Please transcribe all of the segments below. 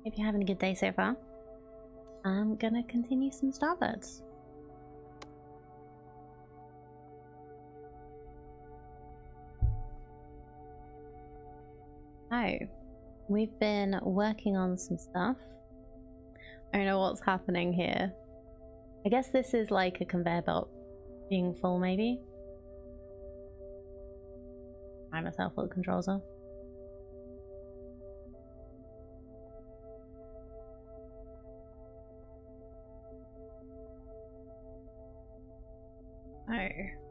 Hope you're having a good day so far. I'm gonna continue some Starbirds. Oh, we've been working on some stuff. I don't know what's happening here. I guess this is like a conveyor belt being full, maybe. I myself what the controls are. Oh,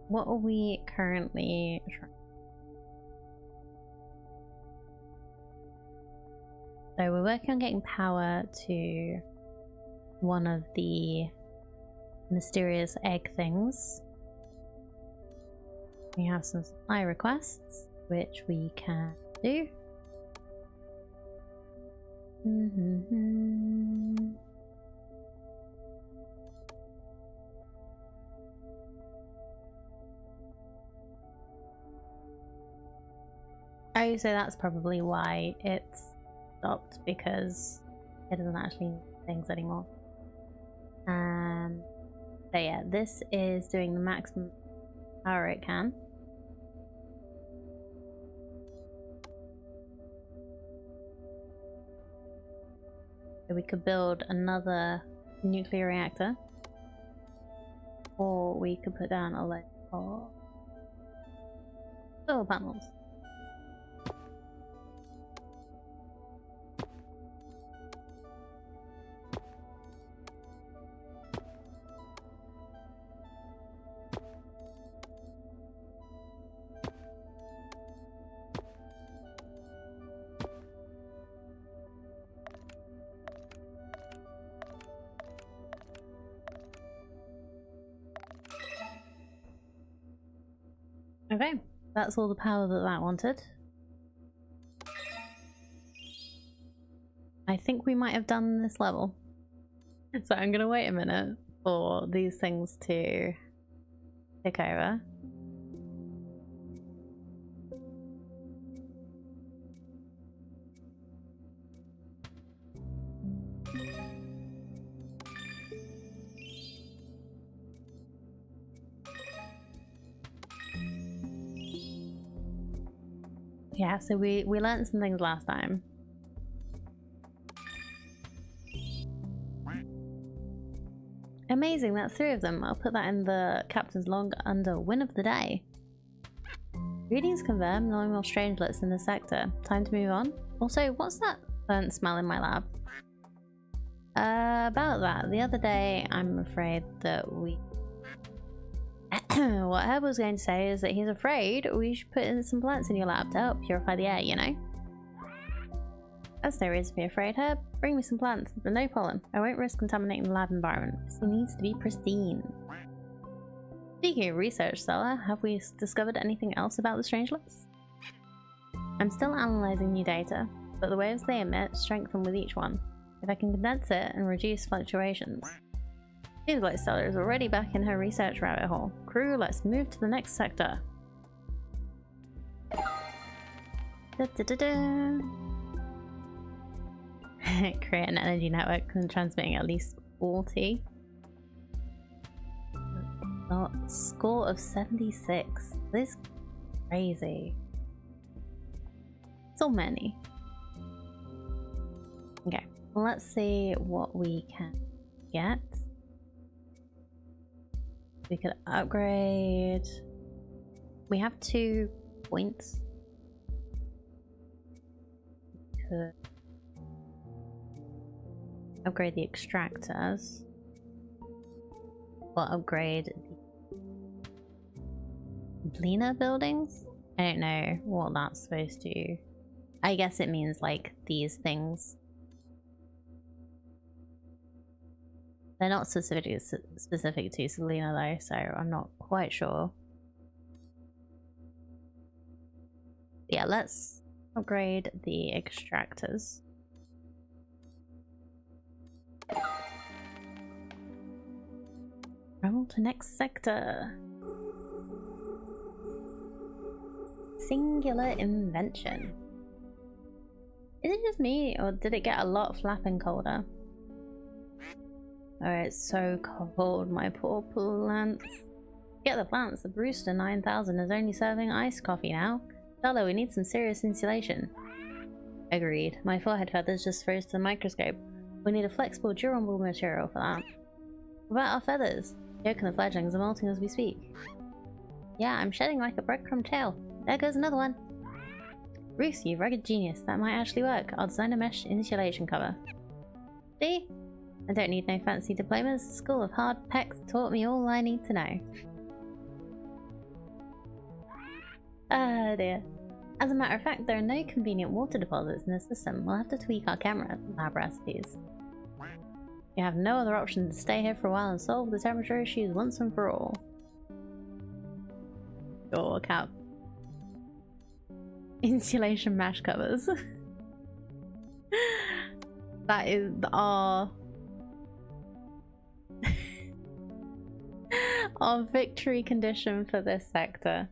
what are we currently trying? So we're working on getting power to one of the mysterious egg things. We have some supply requests, which we can do. Oh, so that's probably why it's stopped, because it doesn't actually need things anymore. So yeah, this is doing the maximum power it can. So we could build another nuclear reactor, or we could put down a load of solar panels. Okay, that's all the power that wanted. I think we might have done this level. So I'm gonna wait a minute for these things to tick over. Yeah, so we learned some things last time. Amazing, that's 3 of them. I'll put that in the captain's log under win of the day. Readings confirm no more strangelets in the sector. Time to move on. Also, what's that burnt smell in my lab? About that, the other day I'm afraid that we... What Herb was going to say is that he's afraid we should put in some plants in your lab to help purify the air, you know? That's no reason to be afraid, Herb. Bring me some plants, but no pollen. I won't risk contaminating the lab environment. It needs to be pristine. Speaking of research, Stella, have we discovered anything else about the strangelets? I'm still analysing new data, but the waves they emit strengthen with each one. If I can condense it and reduce fluctuations. Seems like Stella is already back in her research rabbit hole. Crew, let's move to the next sector. Create an energy network and transmitting at least 40. Oh, score of 76. This is crazy. So many. Okay, well, let's see what we can get. We could upgrade. We have 2 points. We could upgrade the extractors. Or upgrade the Blina buildings? I don't know what that's supposed to. I guess it means like these things. They're not specific to Selena though, so I'm not quite sure. Yeah, let's upgrade the extractors. Travel to next sector. Singular invention. Is it just me, or did it get a lot flapping colder? Oh, it's so cold, my poor plants. Get the plants. The Brewster 9000 is only serving iced coffee now. Dollar, we need some serious insulation. Agreed. My forehead feathers just froze to the microscope. We need a flexible, durable material for that. What about our feathers? The yolk and the fledglings are molting as we speak. Yeah, I'm shedding like a breadcrumb tail. There goes another one. Ruth, you rugged genius. That might actually work. I'll design a mesh insulation cover. See? I don't need no fancy diplomas. The School of Hard Pecs taught me all I need to know. Oh dear. As a matter of fact, there are no convenient water deposits in the system. We'll have to tweak our camera lab recipes. You have no other option than to stay here for a while and solve the temperature issues once and for all. Or cap. Insulation mesh covers. That is our our victory condition for this sector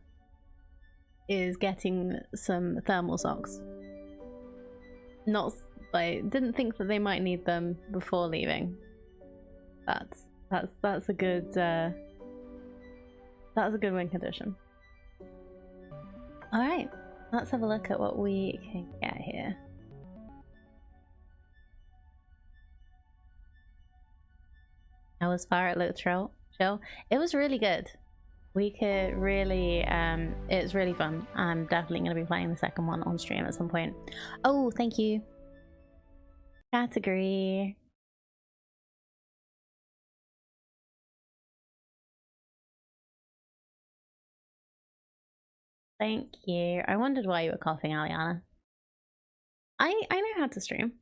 is getting some thermal socks. Not like didn't think that they might need them before leaving. That's a good win condition. All right, let's have a look at what we can get here. How was far it looked chill? It was really good. We could really, it's really fun. I'm definitely going to be playing the second one on stream at some point. Oh, thank you. Category. Thank you. I wondered why you were coughing, Aliana. I know how to stream.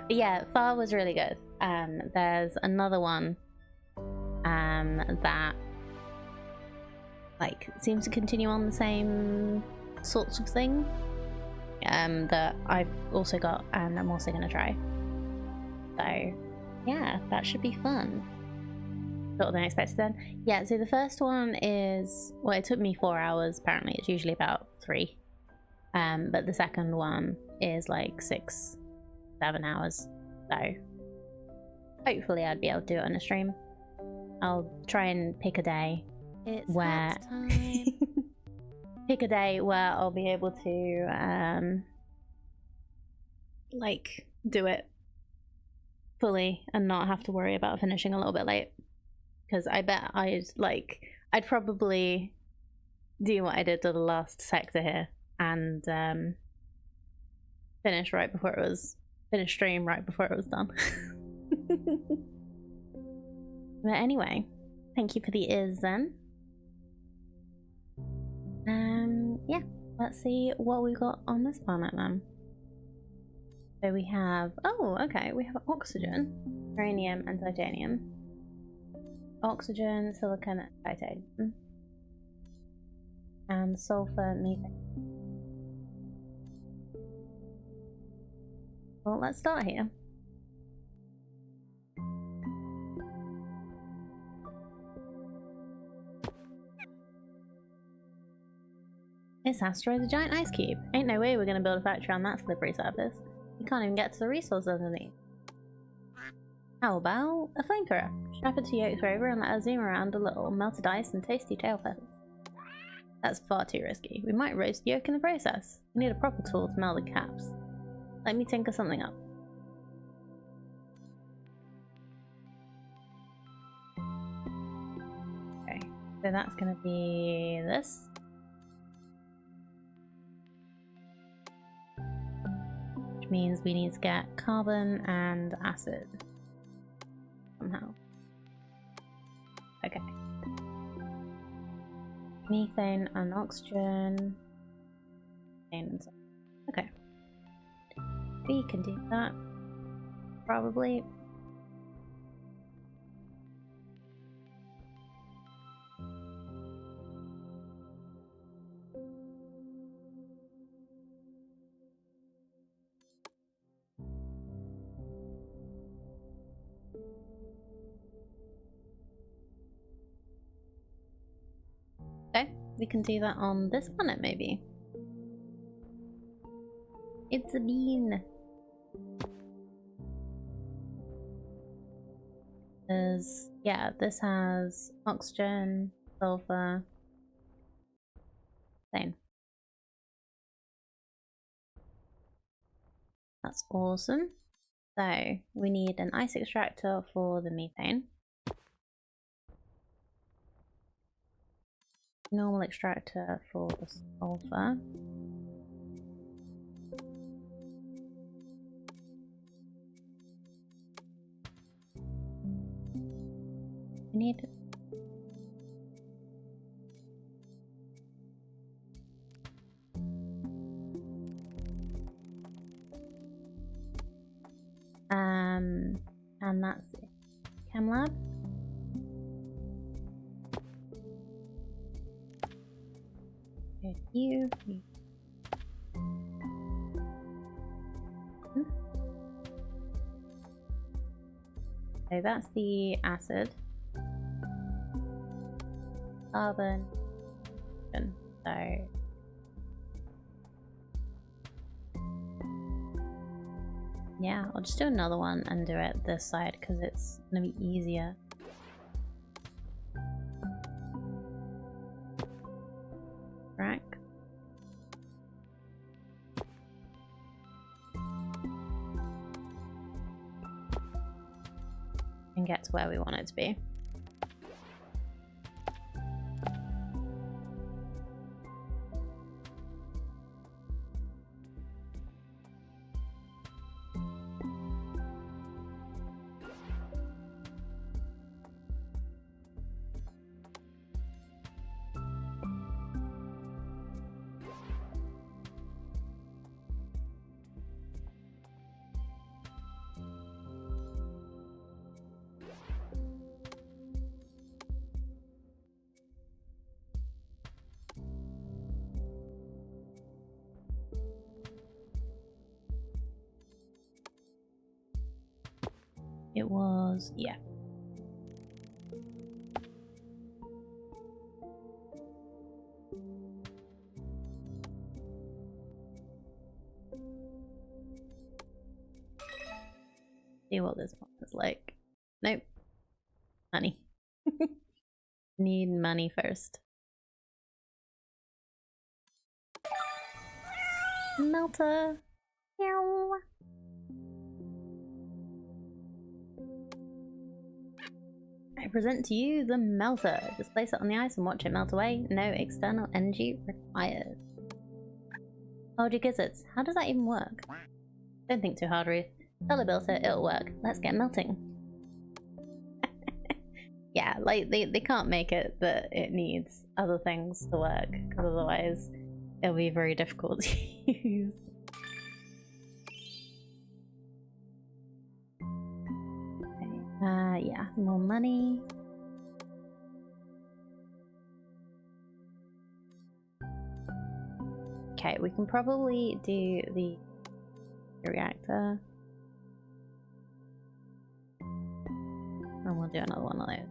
But yeah, Far was really good. There's another one that like seems to continue on the same sorts of thing that I've also got and I'm also going to try. So yeah, that should be fun. Shorter than expected then. Yeah, so the first one is, well, it took me 4 hours. Apparently it's usually about 3. But the second one is like 6-7 hours. So hopefully I'd be able to do it on a stream. I'll try and pick a day where pick a day where I'll be able to like do it fully and not have to worry about finishing a little bit late, because I bet I'd probably do what I did to the last sector here and finish stream right before it was done. But anyway, thank you for the ears then. Yeah, let's see what we got on this planet then. So we have, oh, okay, we have oxygen, uranium, and titanium. Oxygen, silicon, and titanium. And sulfur, methane. Well, let's start here. This asteroid's a giant ice cube. Ain't no way we're gonna build a factory on that slippery surface. We can't even get to the resources underneath. How about a flamethrower? Strap it to Yolk's rover and let her zoom around a little, melted ice and tasty tail feathers. That's far too risky. We might roast Yolk in the process. We need a proper tool to melt the caps. Let me tinker something up. Okay, so that's gonna be this. Which means we need to get carbon and acid. Somehow. Okay. Methane and oxygen. Okay. We can do that. Probably. Okay, we can do that on this planet maybe. It's a bean. Yeah, this has oxygen, sulfur. Same. That's awesome. So we need an ice extractor for the methane. Normal extractor for the sulfur. We need and that's it. Chem lab. You. So that's the acid. Carbon. So yeah, I'll just do another one and do it this side because it's gonna be easier. Rack. And get to where we want it to be. It was, yeah. See what this one is like. Nope. Money. Need money first. Melter. Meow. I present to you the melter. Just place it on the ice and watch it melt away. No external energy required. Hold your gizzards. How does that even work? Don't think too hard, Ruth. Tell the builder it'll work. Let's get melting. Yeah, like they can't make it that it needs other things to work, because otherwise it'll be very difficult to use. Okay. Yeah, more money. Okay, we can probably do the reactor. And we'll do another one of those.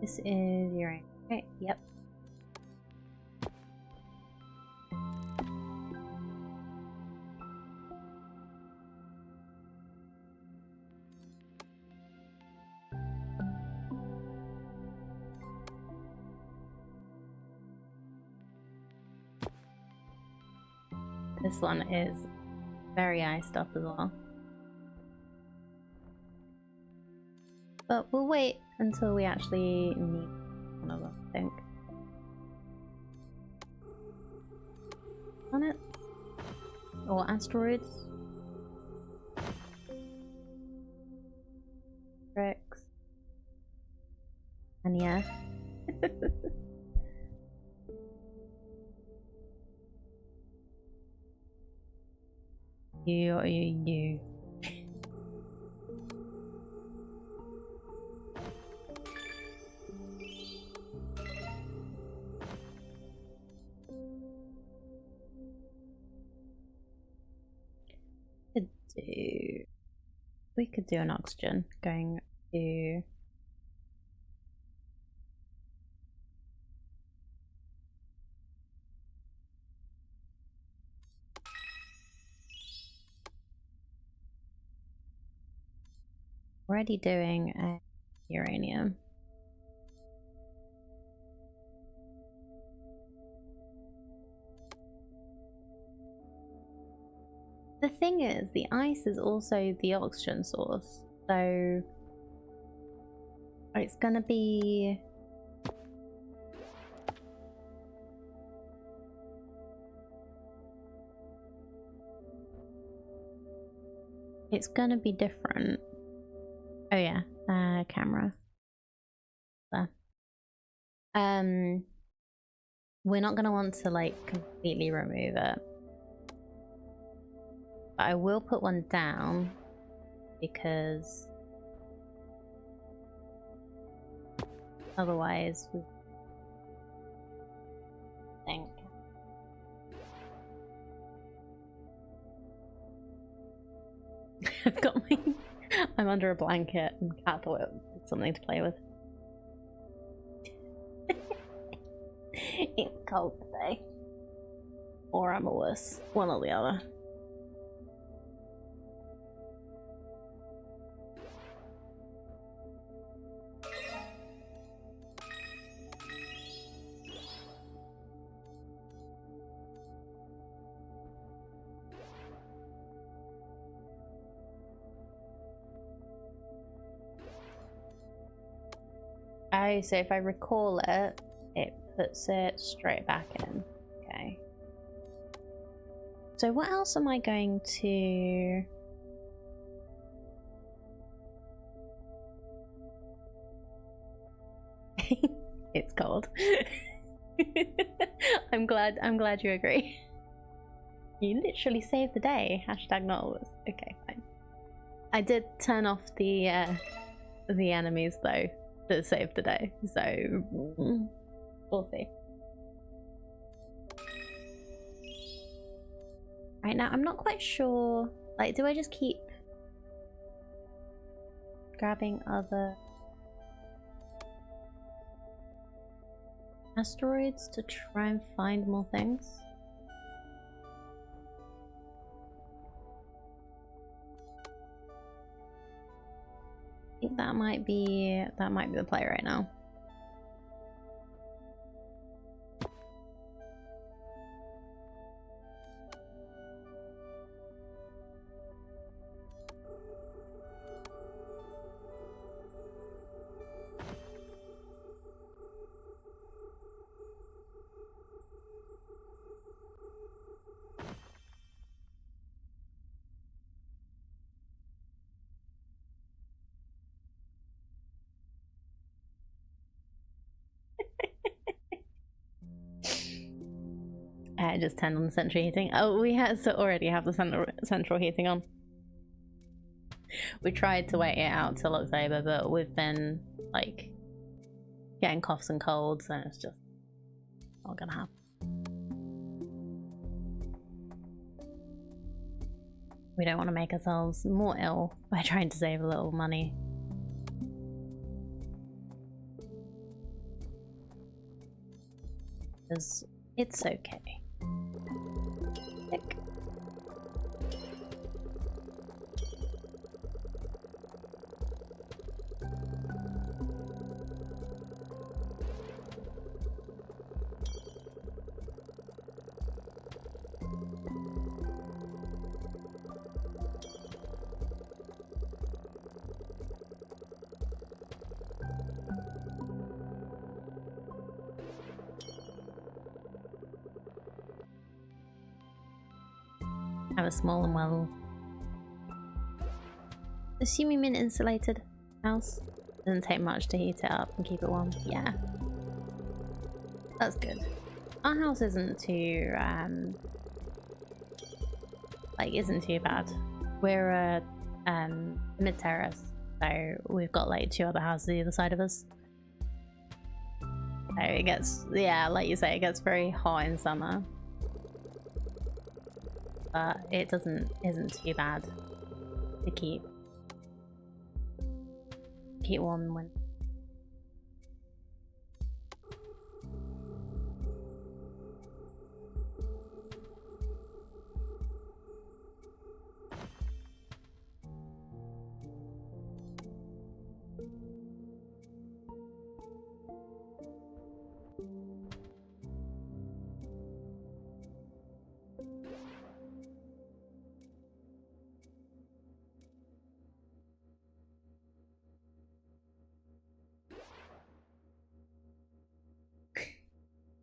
This is uranium. Okay, yep. This one is very iced up as well. But we'll wait until we actually need one of them, I think. Planets? Or asteroids? Rex. And yeah. You. do... We could do an oxygen going to... Already doing a uranium. The thing is, the ice is also the oxygen source, so it's gonna be... It's gonna be different. Oh yeah, camera. There. We're not gonna want to like completely remove it. But I will put one down because otherwise we think. I've got my... I'm under a blanket and Cat thought it was something to play with. It's cold today. Or I'm a wuss. One or the other. Oh, so if I recall it, it puts it straight back in. Okay. So what else am I going to... It's cold. I'm glad you agree. You literally saved the day. Hashtag not always. Okay, fine. I did turn off the enemies though that saved the day, so we'll see. Right now, I'm not quite sure. Like, do I just keep grabbing other asteroids to try and find more things? I think that might be the play right now. I just turned on the central heating. Oh, we already have the central heating on. We tried to wait it out till October, but we've been like getting coughs and colds, and it's just not gonna happen. We don't want to make ourselves more ill by trying to save a little money. Because it's okay. Tick. Have a small and well, assuming mint insulated house. Doesn't take much to heat it up and keep it warm. Yeah, that's good. Our house isn't too isn't too bad. We're a mid terrace, so we've got like 2 other houses either side of us. So it gets, yeah, like you say, it gets very hot in summer. But it isn't too bad to keep warm when.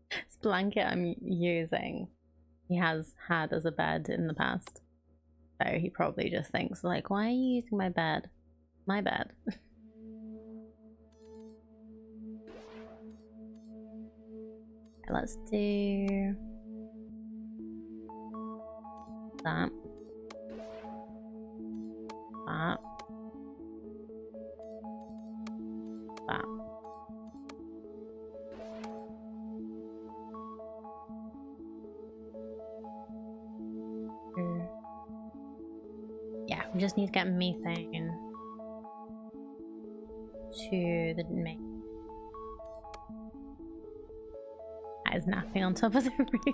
This blanket I'm using, he has had as a bed in the past. So he probably just thinks like, why are you using my bed? My bed. Let's do that. That. That. Yeah, we just need to get methane to the main. That is napping on top of the router.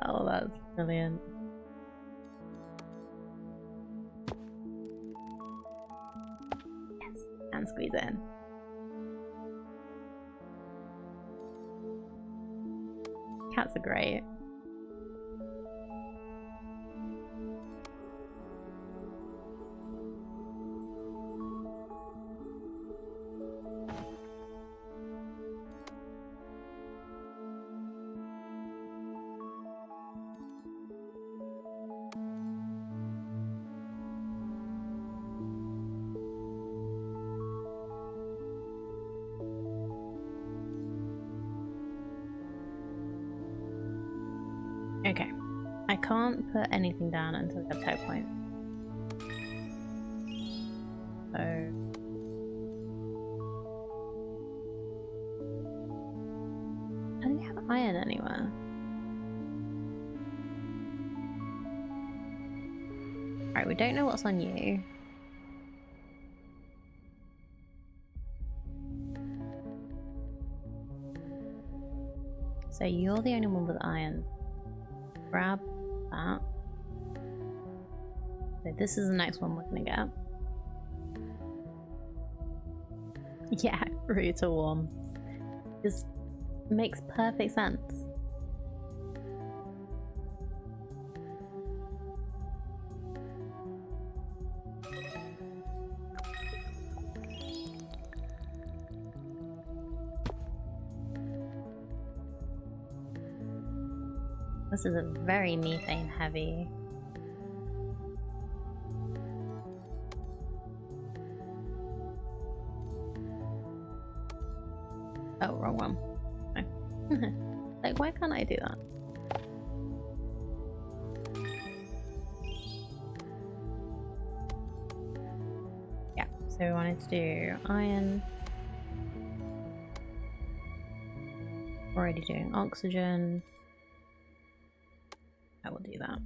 Oh, that's brilliant. Yes, and squeeze in. Cats are great. Okay, I can't put anything down until we have type point. So I don't have iron anywhere. Alright, we don't know what's on you. So you're the only one with iron. Grab that. So this is the next one we're gonna get. Yeah, router warm. This makes perfect sense. This is a very methane heavy. Oh, wrong one. No. Like, why can't I do that? Yeah, so we wanted to do iron. Already doing oxygen. I will do that.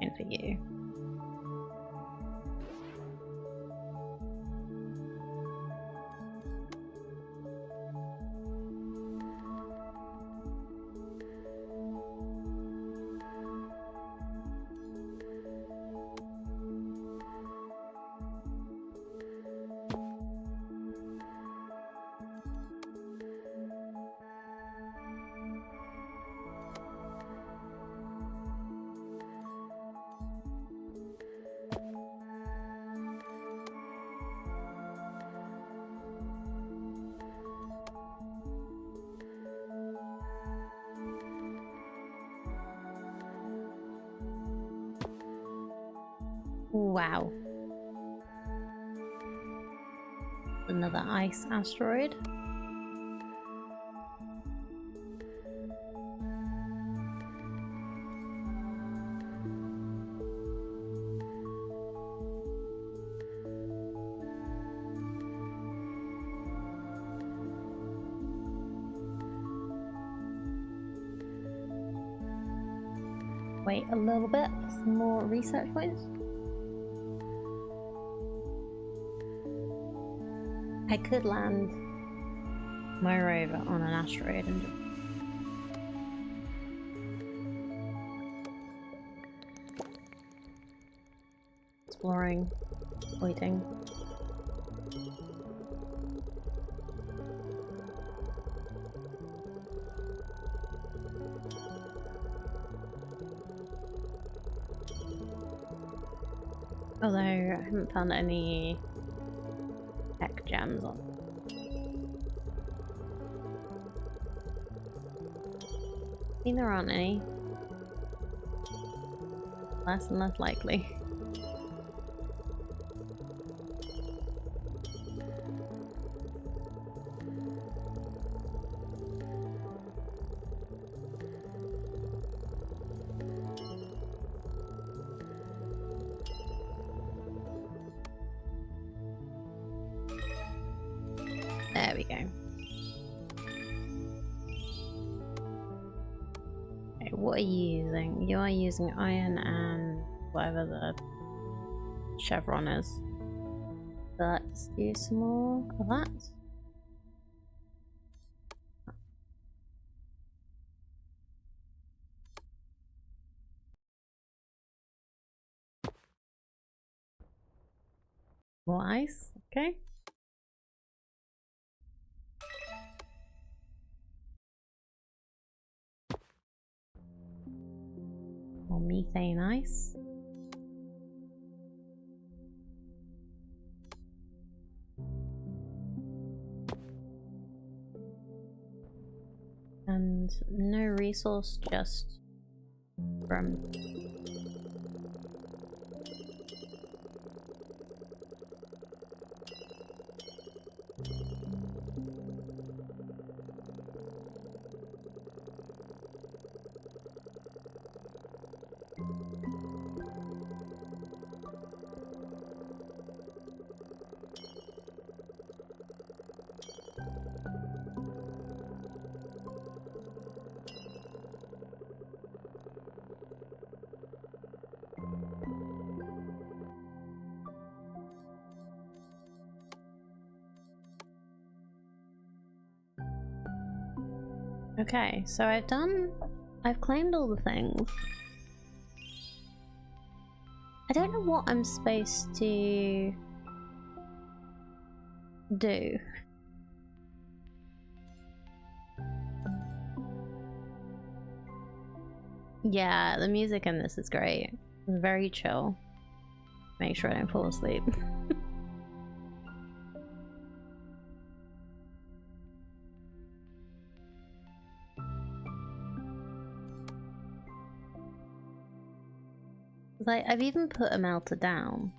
And for you. Wow. Another ice asteroid. wait a little bit for some more research points. I could land my rover on an asteroid and just exploring, waiting. Although I haven't found any tech gems on. I think there aren't any. Less and less likely. There we go. Okay, what are you using? You are using iron and whatever the chevron is. Let's do some more of that. More ice, okay. More methane ice. And no resource, just from okay, so I've claimed all the things. I don't know what I'm supposed to do. Yeah, the music in this is great. It's very chill. Make sure I don't fall asleep. Like, I've even put a melter down.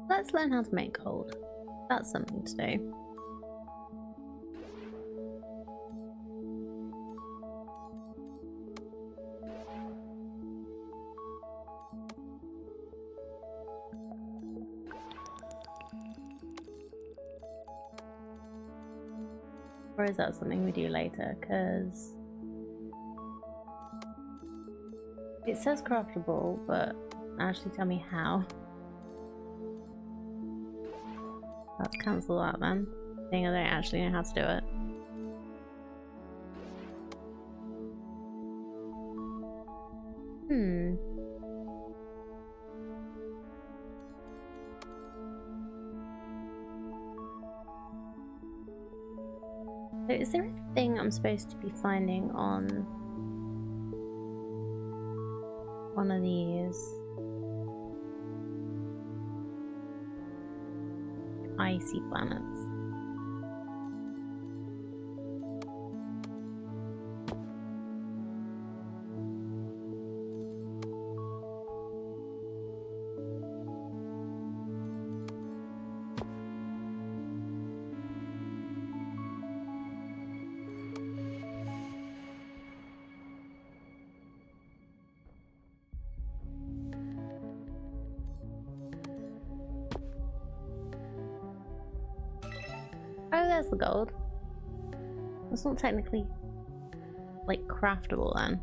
Let's learn how to make gold. That's something to do. Or is that something we do later? Because it says craftable, but actually tell me how. Let's cancel that then. I think I don't actually know how to do it. Hmm. So is there a thing I'm supposed to be finding on one of these icy planets? Oh, there's the gold. That's not technically, like, craftable then.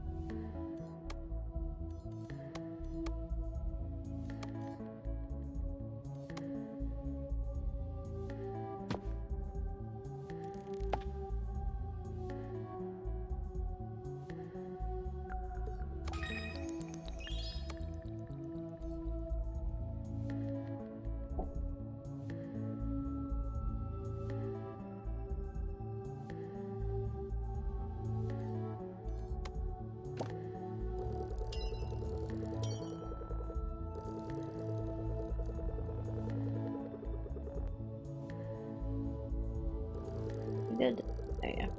Good. There you go.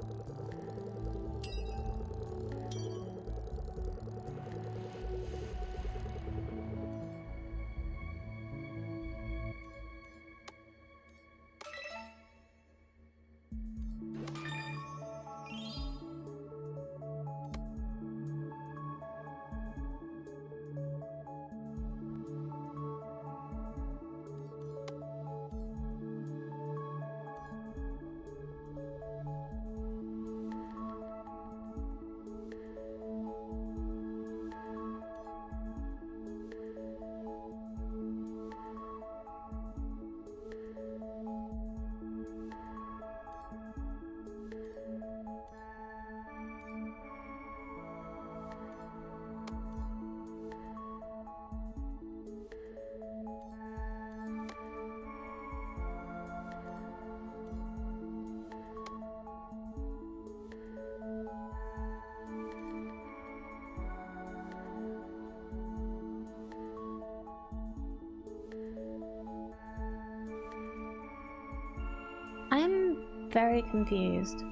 I'm very confused.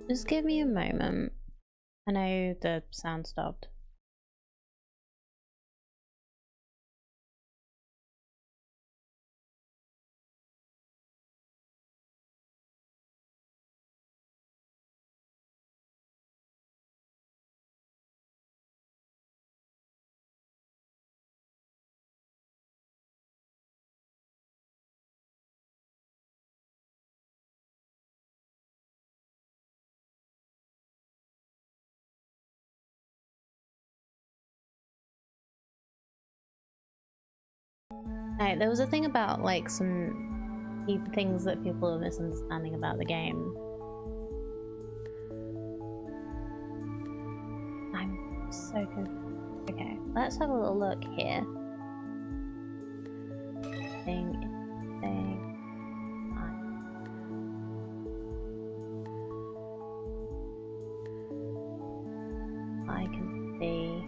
Just give me a moment. I know the sound stopped. No, there was a thing about like some things that people are misunderstanding about the game. I'm so confused. Okay, let's have a little look here. Thing. I can see.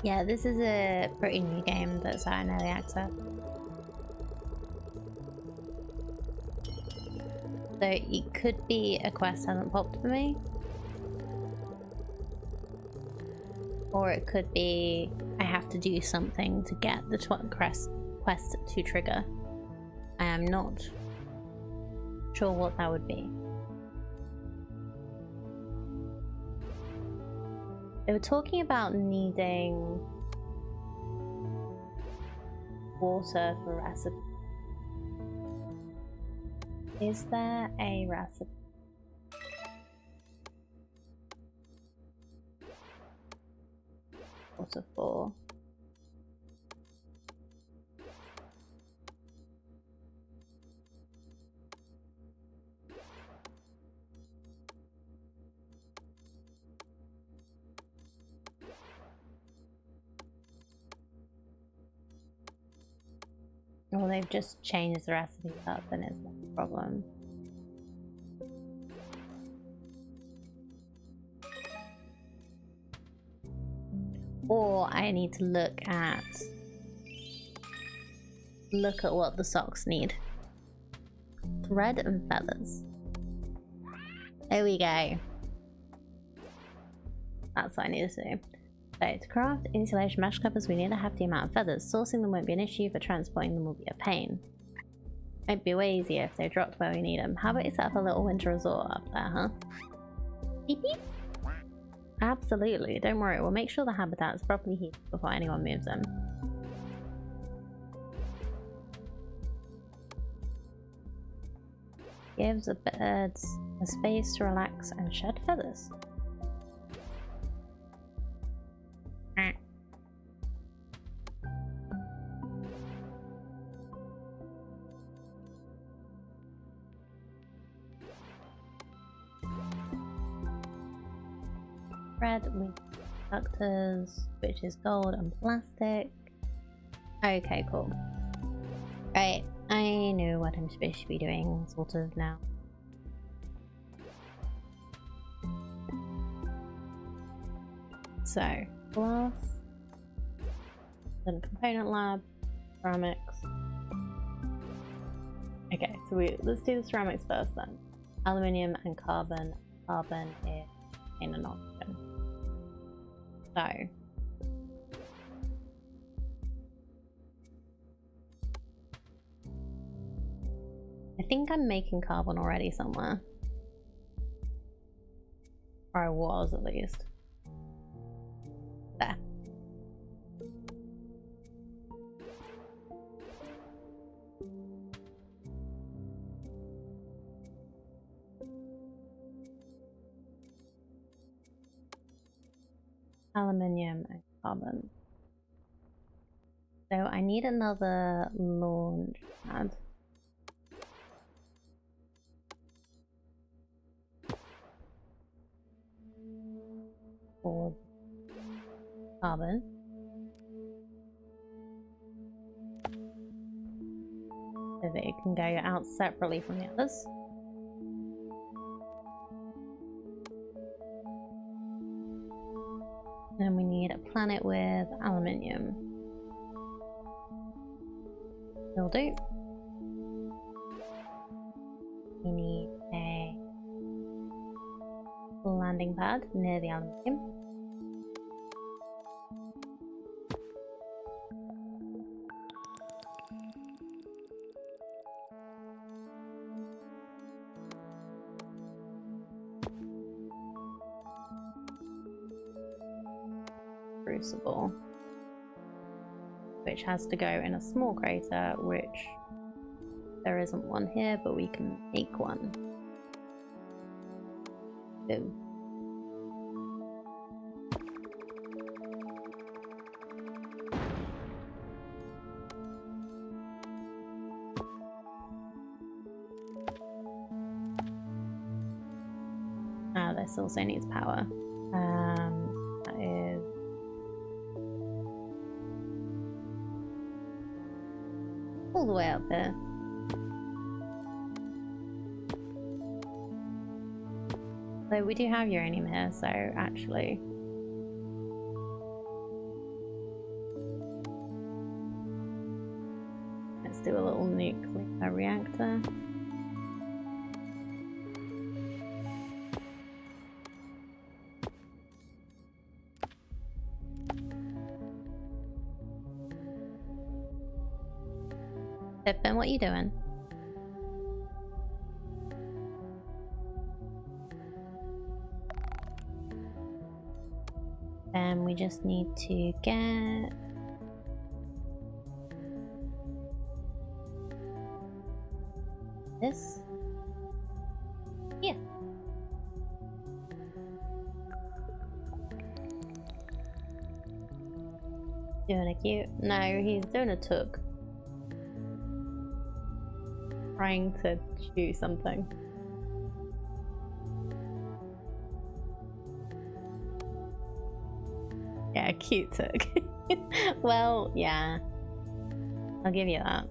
Yeah, this is a pretty new game that's out in early access. So it could be a quest hasn't popped for me. Or it could be I have to do something to get the quest to trigger. I am not sure what that would be. They were talking about needing water for recipe. Is there a recipe? Water for. Well, they've just changed the recipe up, and it's not a problem. Or I need to look at what the socks need. Thread and feathers. There we go. That's what I need to do. So to craft insulation mesh covers, we need a hefty amount of feathers. Sourcing them won't be an issue, but transporting them will be a pain. It'd be way easier if they're dropped where we need them. How about you set up a little winter resort up there, huh? Beep beep. Absolutely, don't worry, we'll make sure the habitat's properly heated before anyone moves them. Gives the birds a space to relax and shed feathers. Red with conductors, which is gold and plastic. Okay, cool. Right, I know what I'm supposed to be doing, sort of, now. So, glass, then component lab, ceramics. Okay, so let's do the ceramics first then. Aluminium and carbon. Carbon is in an oxygen. So I think I'm making carbon already somewhere. Or I was, at least. There. Aluminium and carbon. So I need another launch pad. For carbon. So that it can go out separately from the others. And we need a planet with aluminium. Will do. We need a landing pad near the aluminium. Crucible, which has to go in a small crater, which there isn't one here, but we can make one. Boom. Ah, this also needs power. That is all the way up there. So we do have uranium here, so actually let's do a little nuclear reactor. Pippin, what are you doing? Then we just need to get this. Yeah. Doing a cute. No, he's doing a took. Trying to chew something. Yeah, cute took. Well, yeah. I'll give you that.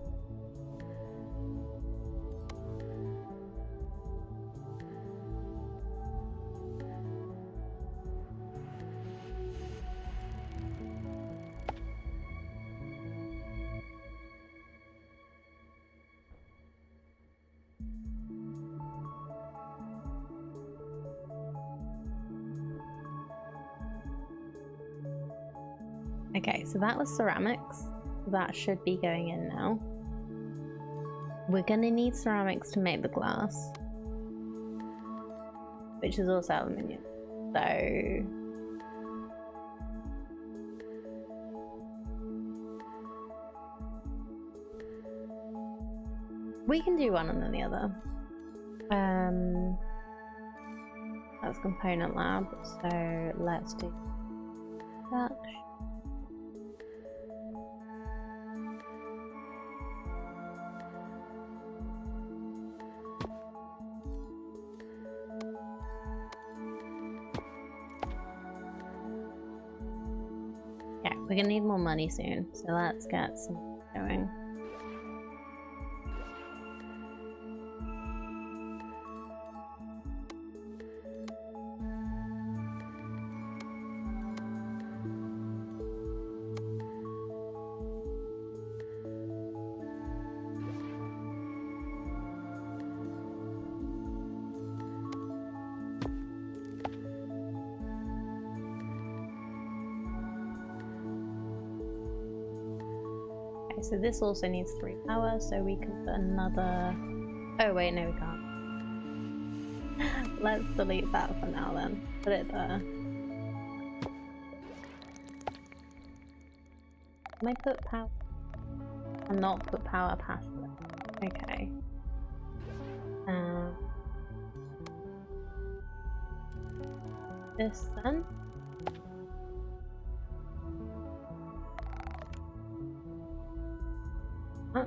Okay, so that was ceramics. That should be going in now. We're gonna need ceramics to make the glass, which is also aluminium. So we can do one and then the other. That's component lab, so let's do that. Yeah, we're gonna need more money soon, so let's get some going. So this also needs 3 power, so we can put another... Oh wait, no we can't. Let's delete that for now then. Put it there. Can I put power? And not put power past it. Okay. This then. Huh.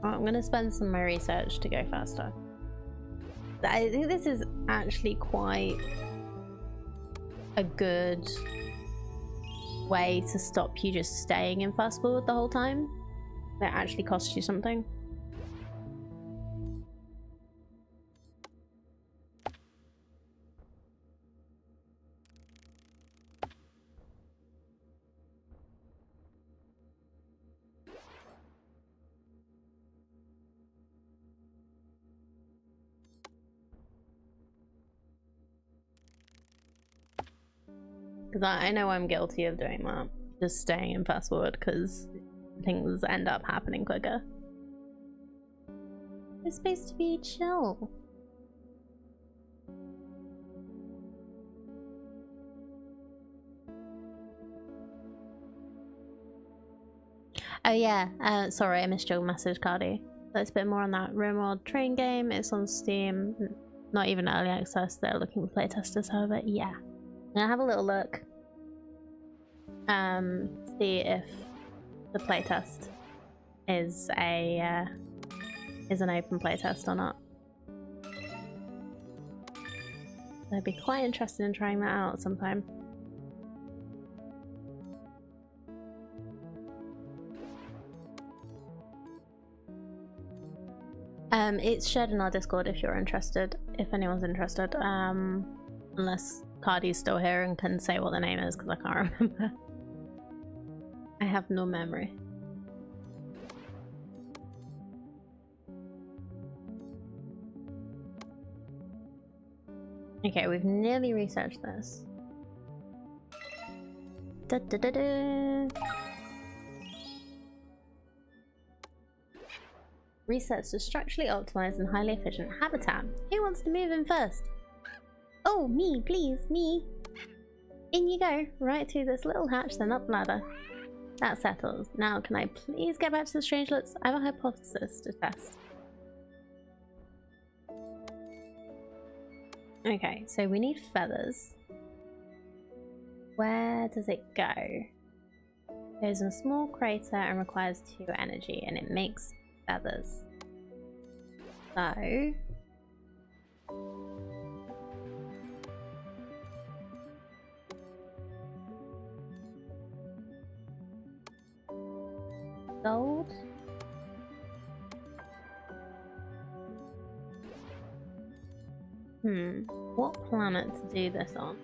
I'm gonna spend some of my research to go faster. I think this is actually quite a good way to stop you just staying in fast forward the whole time. That actually costs you something. Because I know I'm guilty of doing that. Just staying in fast forward because things end up happening quicker. It's supposed to be chill. Oh yeah, sorry I missed your message, Cardi. Let's bit more on that Rimworld train game. It's on Steam. Not even early access. They're looking for playtesters, however, yeah. I'm gonna have a little look. See if the playtest is an open playtest or not. I'd be quite interested in trying that out sometime. It's shared in our Discord if you're interested, if anyone's interested. Unless Cardi's still here and can say what the name is because I can't remember. I have no memory. Okay, we've nearly researched this. Da, da, da, da. Research the structurally optimized and highly efficient habitat. Who wants to move in first? Oh, me, please, me. In you go, right through this little hatch, then up the ladder. That settles. Now, can I please get back to the strangelets? I have a hypothesis to test. Okay, so we need feathers. Where does it go? There's a small crater and requires 2 energy, and it makes feathers. So gold. What planet to do this on?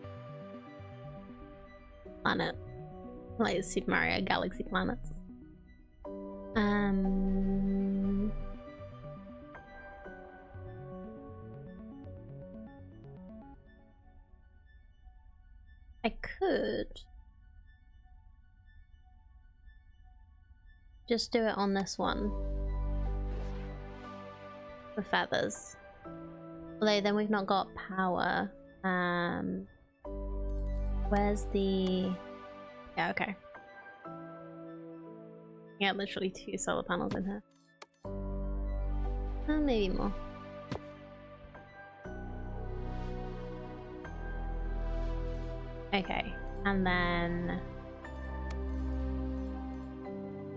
Planet. Like Super Mario Galaxy planets. I could just do it on this one. For feathers. Although then we've not got power. Where's the... Yeah, okay. Yeah, literally 2 solar panels in here. Maybe more. Okay, and then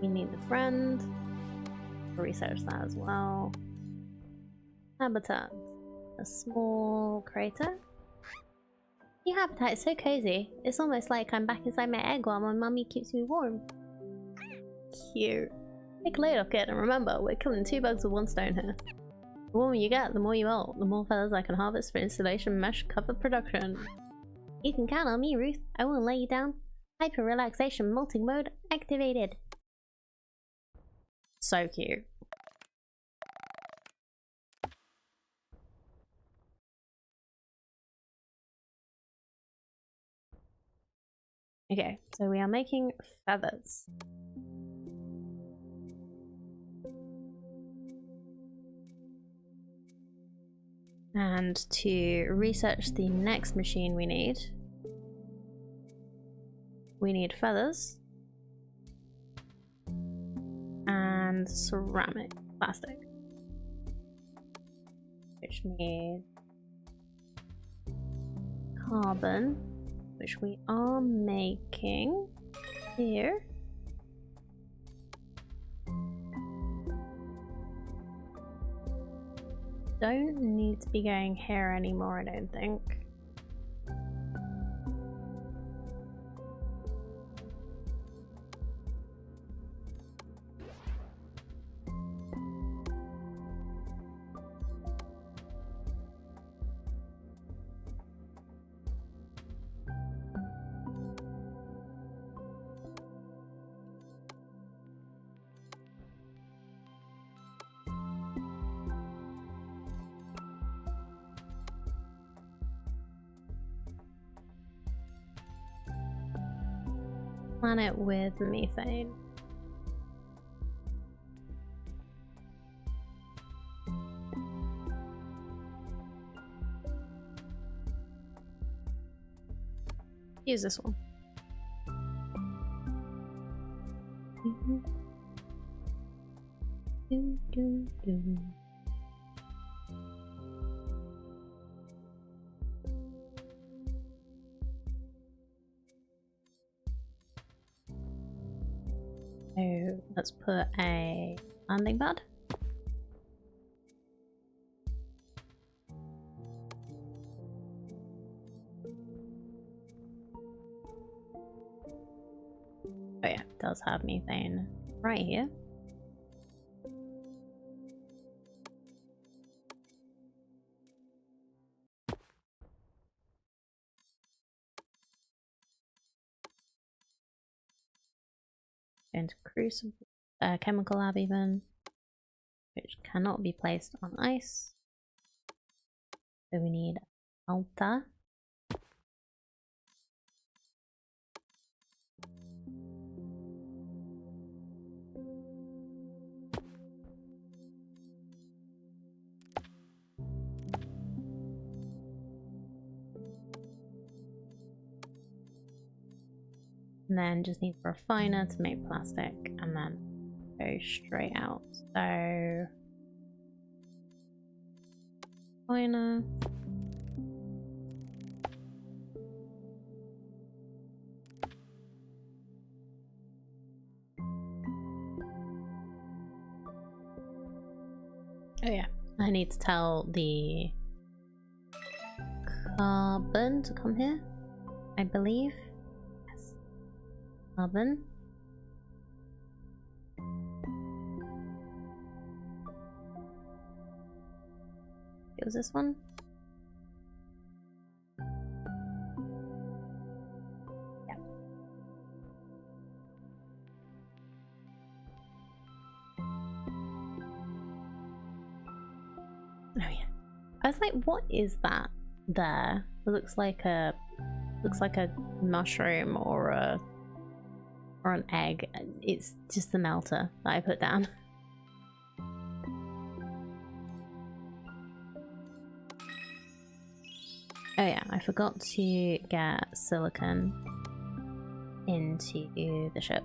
we need the friend. Research that as well. Habitat. A small crater. New habitat is so cozy. It's almost like I'm back inside my egg while my mummy keeps me warm. Cute. Take a load off, kid, and remember, we're killing 2 bugs with 1 stone here. The warmer you get, the more you ult. The more feathers I can harvest for installation mesh cover production. You can count on me, Ruth. I won't let you down. Hyper relaxation molting mode activated. So cute. Okay, so we are making feathers. And to research the next machine we need feathers and ceramic plastic, which needs carbon, which we are making here. Don't need to be going here anymore, I don't think. Planet with methane. Use this one. So let's put a landing pad. Oh yeah, it does have methane right here. into crucible, chemical lab even, which cannot be placed on ice. So we need alta. And then just need a refiner to make plastic and then go straight out. So refiner. Oh yeah, I need to tell the carbon to come here, I believe. Yes. Carbon. It was this one. Yeah. Oh yeah. I was like, what is that there? It looks like a mushroom or an egg. It's just the melter that I put down. Oh yeah, I forgot to get silicon into the ship.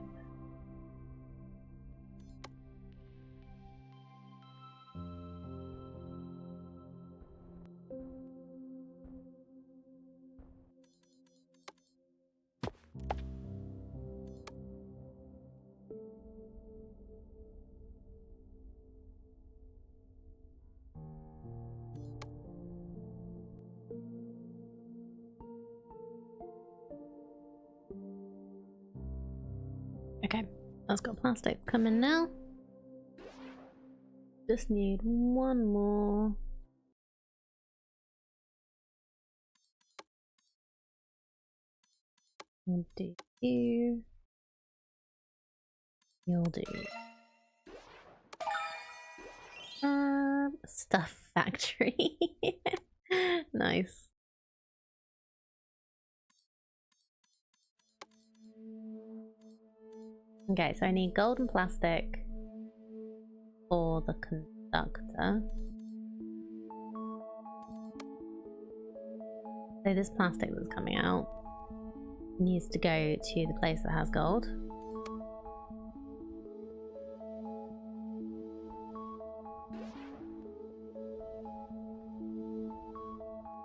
Okay, that's got plastic coming now. Just need one more. We'll do you. You'll do. Stuff factory. Nice. Okay, so I need gold and plastic for the conductor. So this plastic that's coming out needs to go to the place that has gold.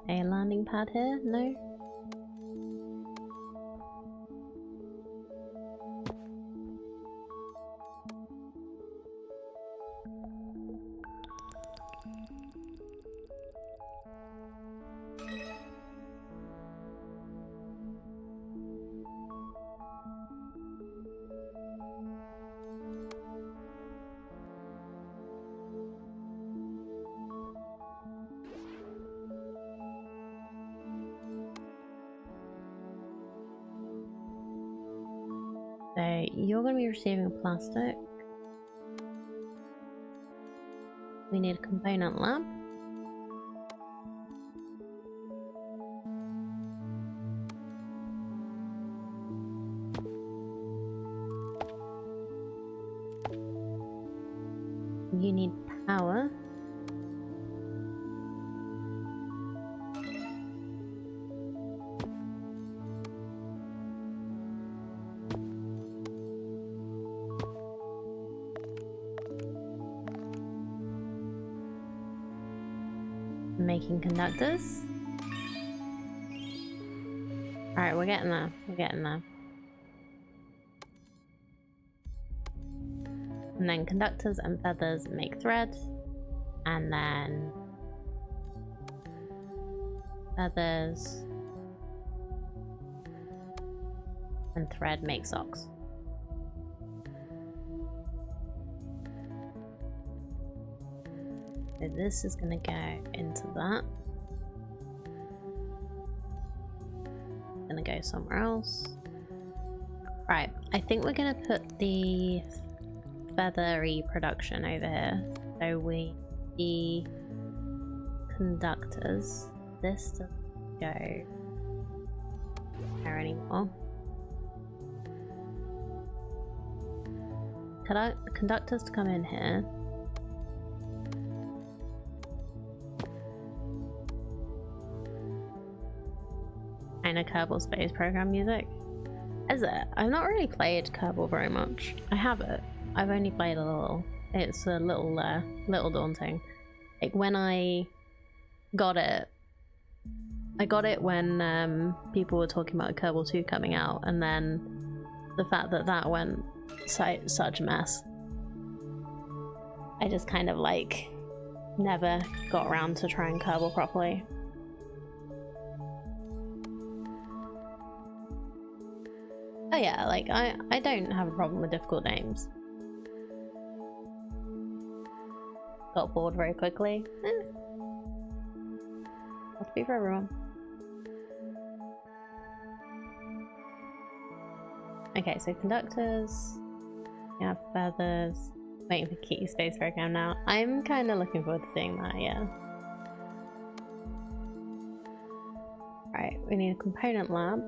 A landing pad here? No? So you're going to be receiving plastic. We need a component lab. You need power. Making conductors. Alright, we're getting there. We're getting there. And then conductors and feathers make thread. And then feathers and thread make socks. So this is going to go into that. Going to go somewhere else. Right, I think we're gonna put the feathery production over here. So we the conductors. This doesn't go there anymore. Conductors to come in here. Kind of Kerbal Space Program music. Is it? I've not really played Kerbal very much. I have it. I've only played a little. It's a little daunting. Like when I got it when people were talking about Kerbal 2 coming out, and then the fact that that went such a mess. I just kind of like never got around to trying Kerbal properly. Oh yeah, like I don't have a problem with difficult names. Got bored very quickly. Must be for everyone. Okay, so conductors. We have feathers. Waiting for Kitty Space Program now. I'm kind of looking forward to seeing that, yeah. Right, we need a component lab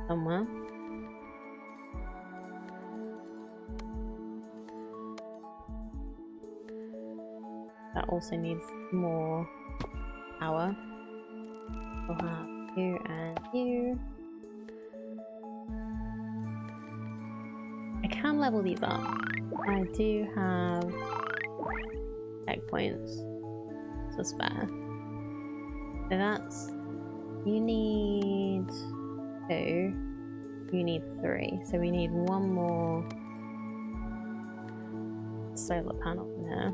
somewhere. That also needs more power. We'll have you and you. I can level these up. I do have checkpoints to spare. So that's... You need 2. You need 3. So we need one more solar panel in here.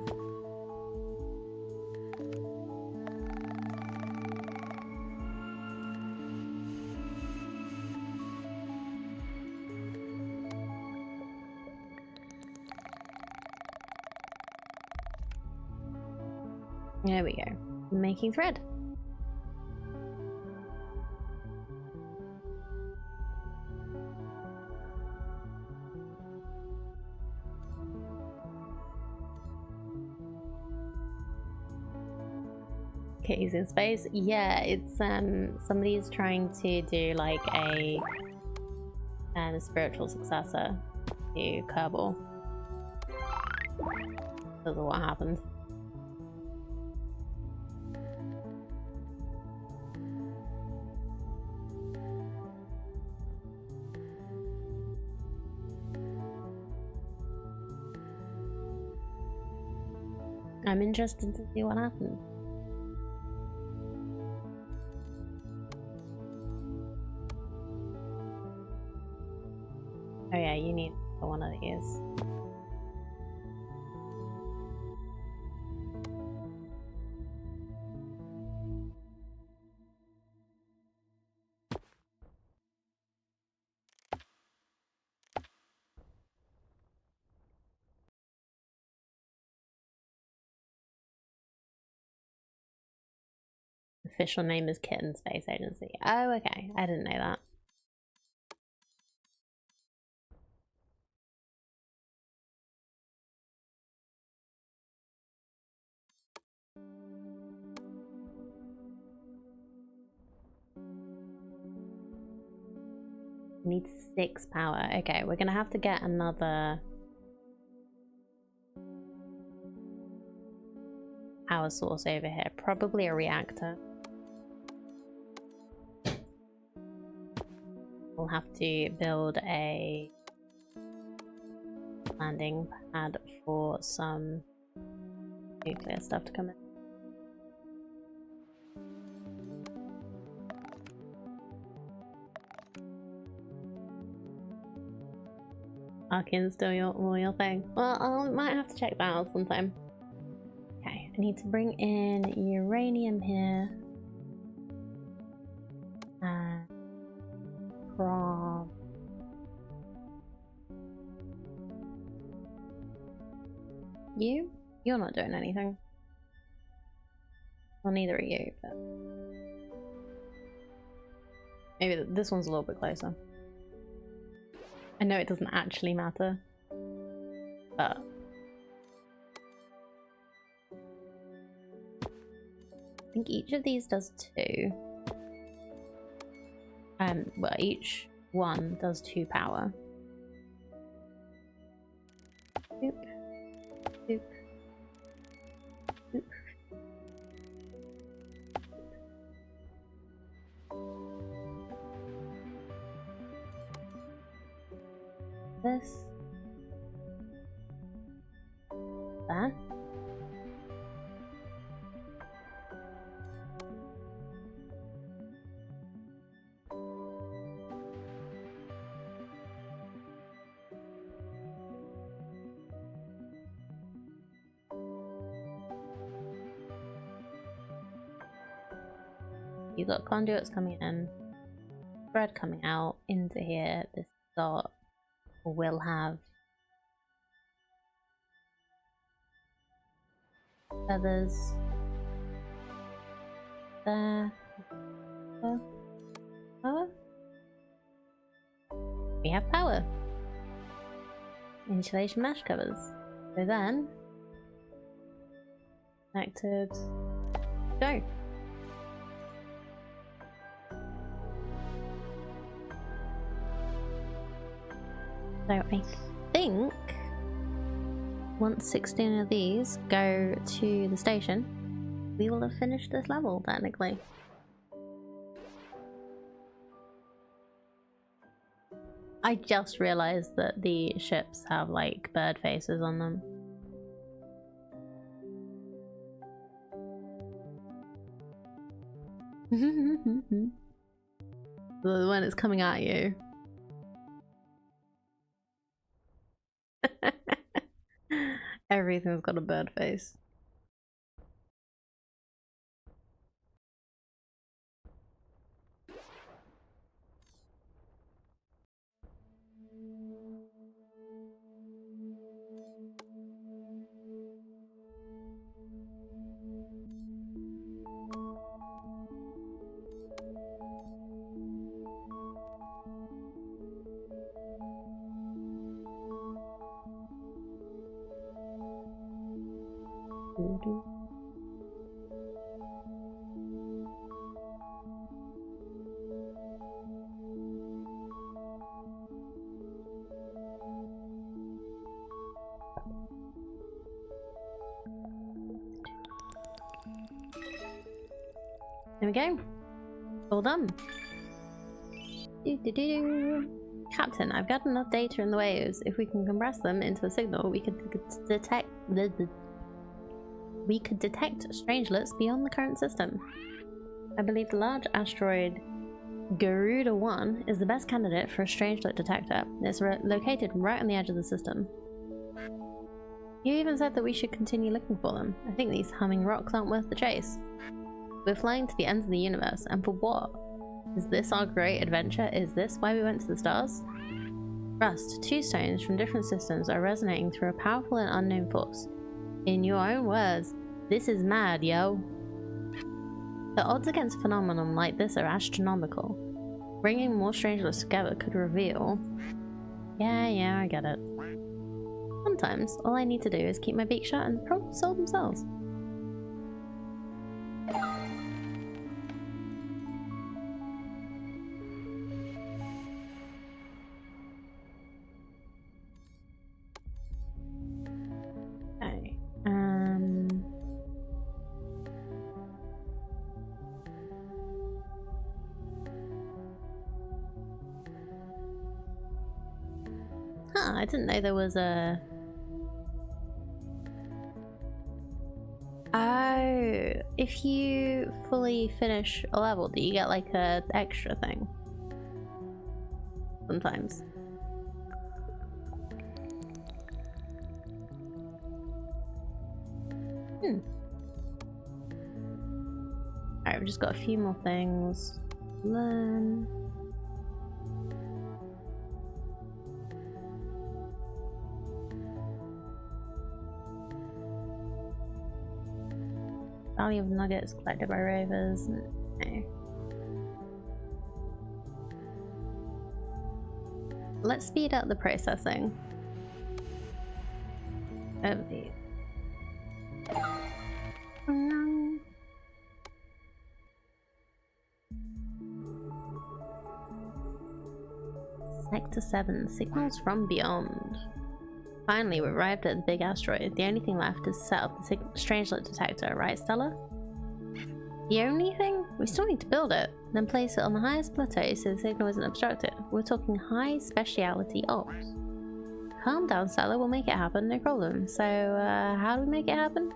There we go. Making thread. Kitty's in space. Yeah, it's somebody's trying to do like a spiritual successor to Kerbal. This is what happened. I'm interested to see what happens. Oh yeah, you need one of these. Official name is Kitten Space Agency. Oh, okay. I didn't know that. Need 6 power. Okay, we're gonna have to get another power source over here. Probably a reactor. We'll have to build a landing pad for some nuclear stuff to come in. Arkin's still your thing. Well, I might have to check that out sometime. Okay, I need to bring in uranium here. And from you're not doing anything. Well, neither are you, but maybe this one's a little bit closer. I know it doesn't actually matter, but I think each of these does 2. Well, each one does 2 power. Boop. Boop. Boop. This. There. You've got conduits coming in, thread coming out into here. This dot will have feathers there. Power? We have power. Insulation mesh covers. So then, connected, go. So I think once 16 of these go to the station, we will have finished this level, technically. I just realized that the ships have like bird faces on them. The one that's coming at you. Everything's got a bird face. There we go. All done. Captain, I've got enough data in the waves. If we can compress them into a signal, we could detect strangelets beyond the current system. I believe the large asteroid Garuda 1 is the best candidate for a strangelet detector. It's located right on the edge of the system. You even said that we should continue looking for them. I think these humming rocks aren't worth the chase. We're flying to the ends of the universe, and for what? Is this our great adventure? Is this why we went to the stars? Rust, 2 stones from different systems are resonating through a powerful and unknown force. In your own words, this is mad, yo. The odds against a phenomenon like this are astronomical. Bringing more strangelets together could reveal... Yeah, I get it. Sometimes, all I need to do is keep my beak shut and the problems solve themselves. I didn't know there was a... Oh, if you fully finish a level, do you get like a extra thing? Sometimes. Alright, we've just got a few more things. Learn. Value of nuggets collected by rovers. No. let's speed up the processing of these. Sector 7, signals from beyond. Finally, we arrived at the big asteroid. The only thing left is to set up the strangelet detector, right, Stella? The only thing? We still need to build it, then place it on the highest plateau so the signal isn't obstructed. We're talking high speciality ops. Calm down, Stella, we'll make it happen, no problem. So, how do we make it happen?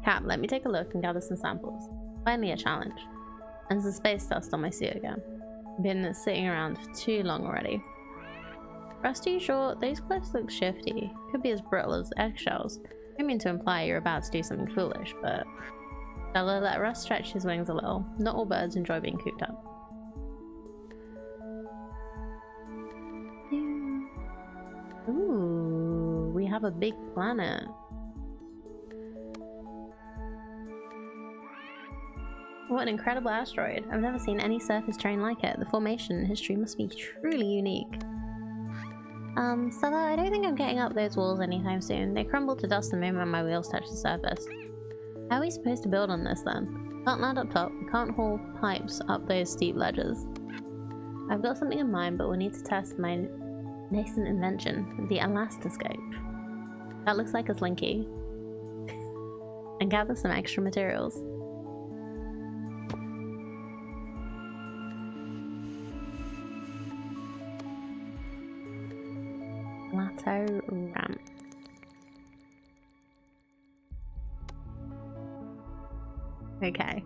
Cap, let me take a look and gather some samples. Finally a challenge. And some space dust on my suit again. Been sitting around for too long already. Rust, are you sure? Those cliffs look shifty. Could be as brittle as eggshells. I don't mean to imply you're about to do something foolish, but... Stella, let Rust stretch his wings a little. Not all birds enjoy being cooped up. Ooh, we have a big planet. What an incredible asteroid. I've never seen any surface terrain like it. The formation and history must be truly unique. Stella, I don't think I'm getting up those walls anytime soon. They crumble to dust the moment my wheels touch the surface. How are we supposed to build on this then? Can't land up top, we can't haul pipes up those steep ledges. I've got something in mind, but we'll need to test my nascent invention, the elastoscope. That looks like a slinky. And gather some extra materials. Plateau ramp. Okay.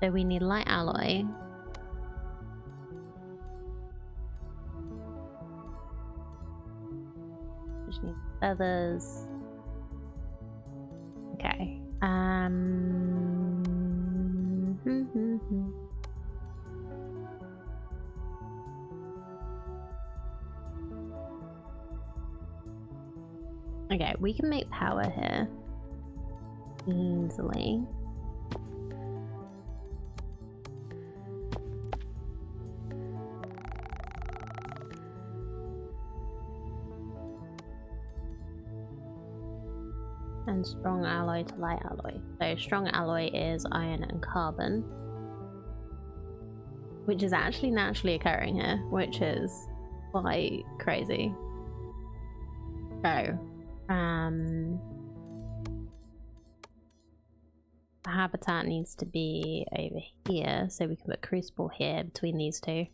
So we need light alloy. Just need feathers. Okay. Okay, we can make power here easily. And strong alloy to light alloy. So strong alloy is iron and carbon, which is actually naturally occurring here, which is quite crazy. So the habitat needs to be over here, so we can put crucible here between these two.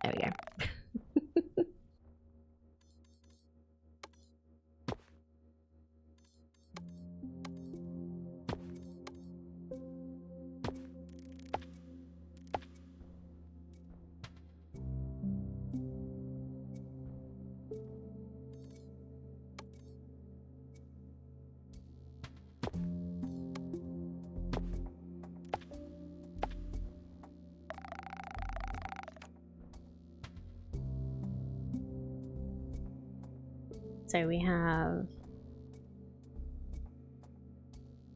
There we go. So we have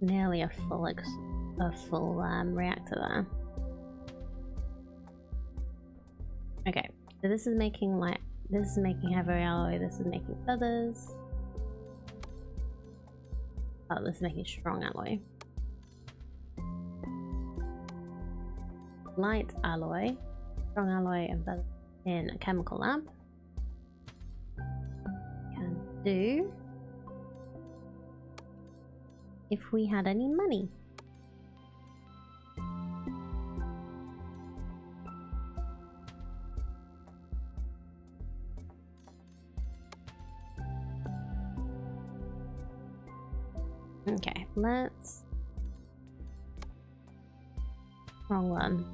nearly a full reactor there. Okay, so this is making light. This is making heavy alloy. This is making feathers. Oh, this is making strong alloy. Light alloy, strong alloy, and feathers in a chemical lab. Do if we had any money. Okay, let's... Wrong one.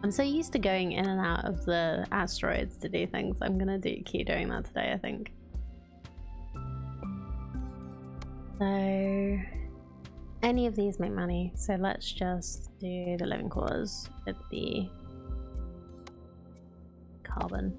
I'm so used to going in and out of the asteroids to do things. I'm gonna keep doing that today, I think. So, any of these make money, so let's just do the living quarters with the carbon.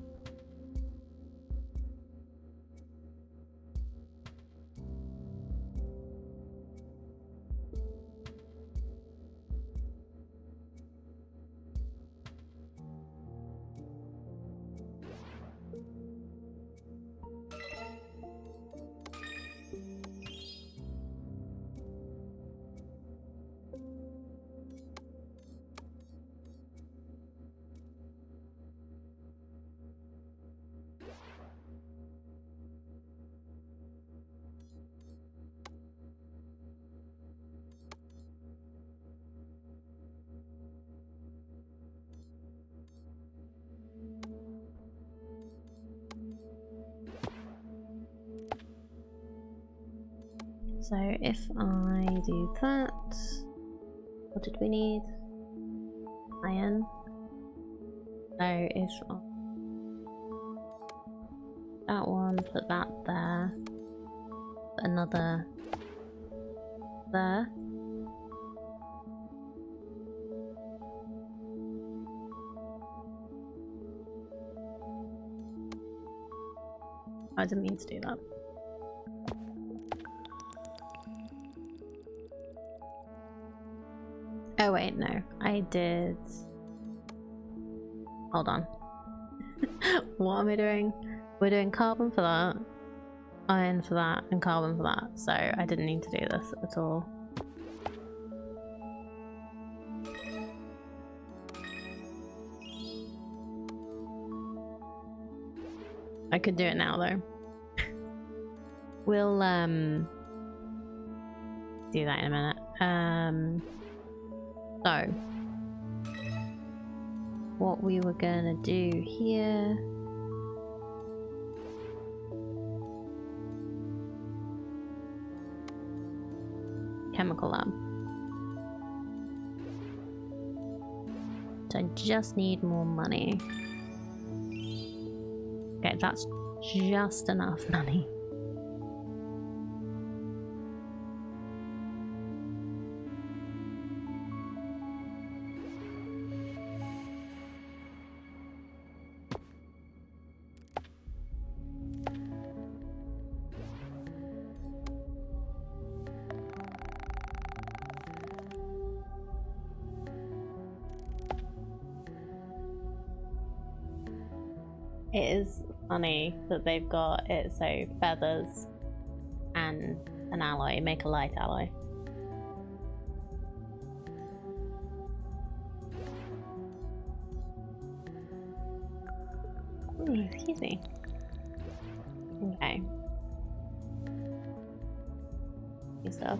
So if I do that, what did we need? Iron. So if I that one, put that there, put another there. I didn't mean to do that. Oh wait, no, I did. Hold on. What am I doing? We're doing carbon for that, iron for that, and carbon for that. So I didn't need to do this at all. I could do it now though. We'll do that in a minute. So what we were gonna do here, chemical lab. So I just need more money. Okay, that's just enough money. It is funny that they've got it so feathers and an alloy make a light alloy. Ooh, excuse me. Okay. New stuff.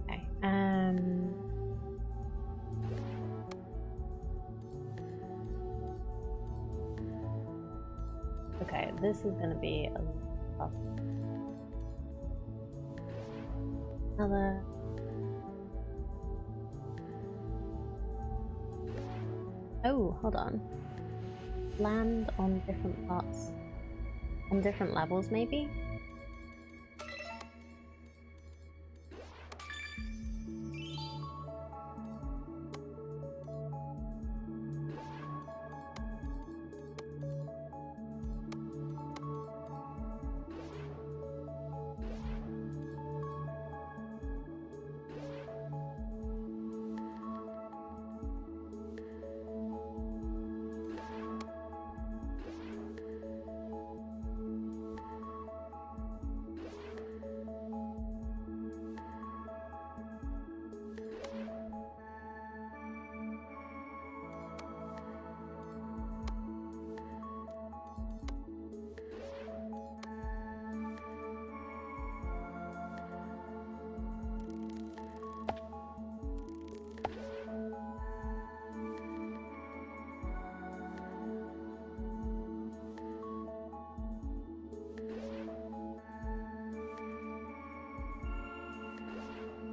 Okay. Okay, this is gonna be a tough. Another. Oh, hold on. Land on different parts. On different levels, maybe?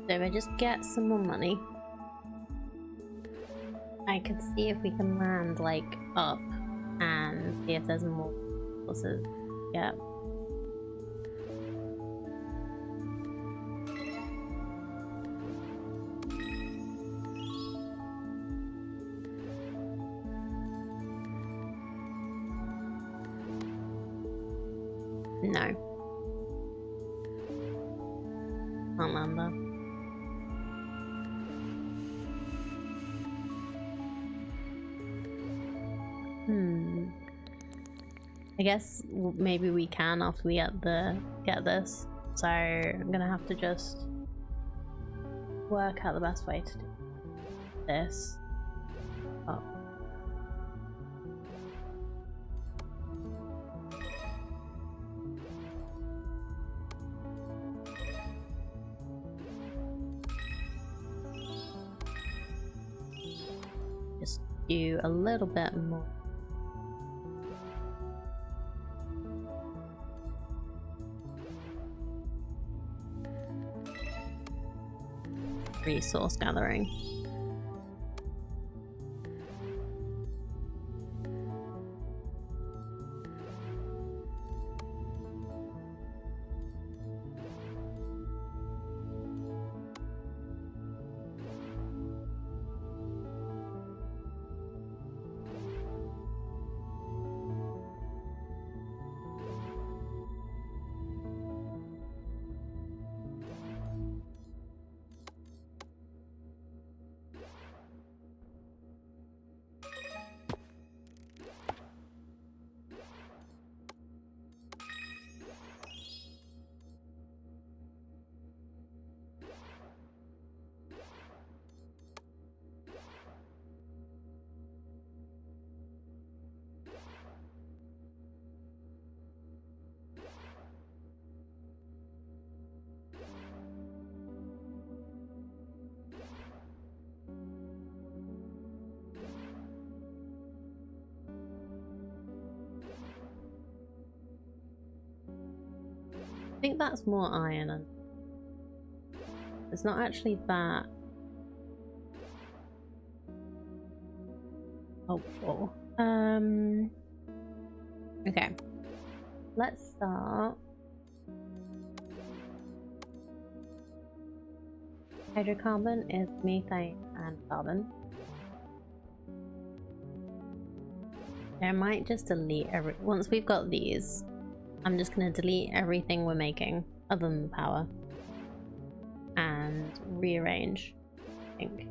So if I just get some more money, I could see if we can land like up and see if there's more horses. Yeah. No. Can't land there. I guess maybe we can after we get this. So I'm gonna have to just work out the best way to do this. Oh. Just do a little bit more. Resource gathering. I think that's more iron, and it's not actually that helpful. Okay, let's start. Hydrocarbon is methane and carbon. I might just delete once we've got these. I'm just going to delete everything we're making other than the power and rearrange, I think.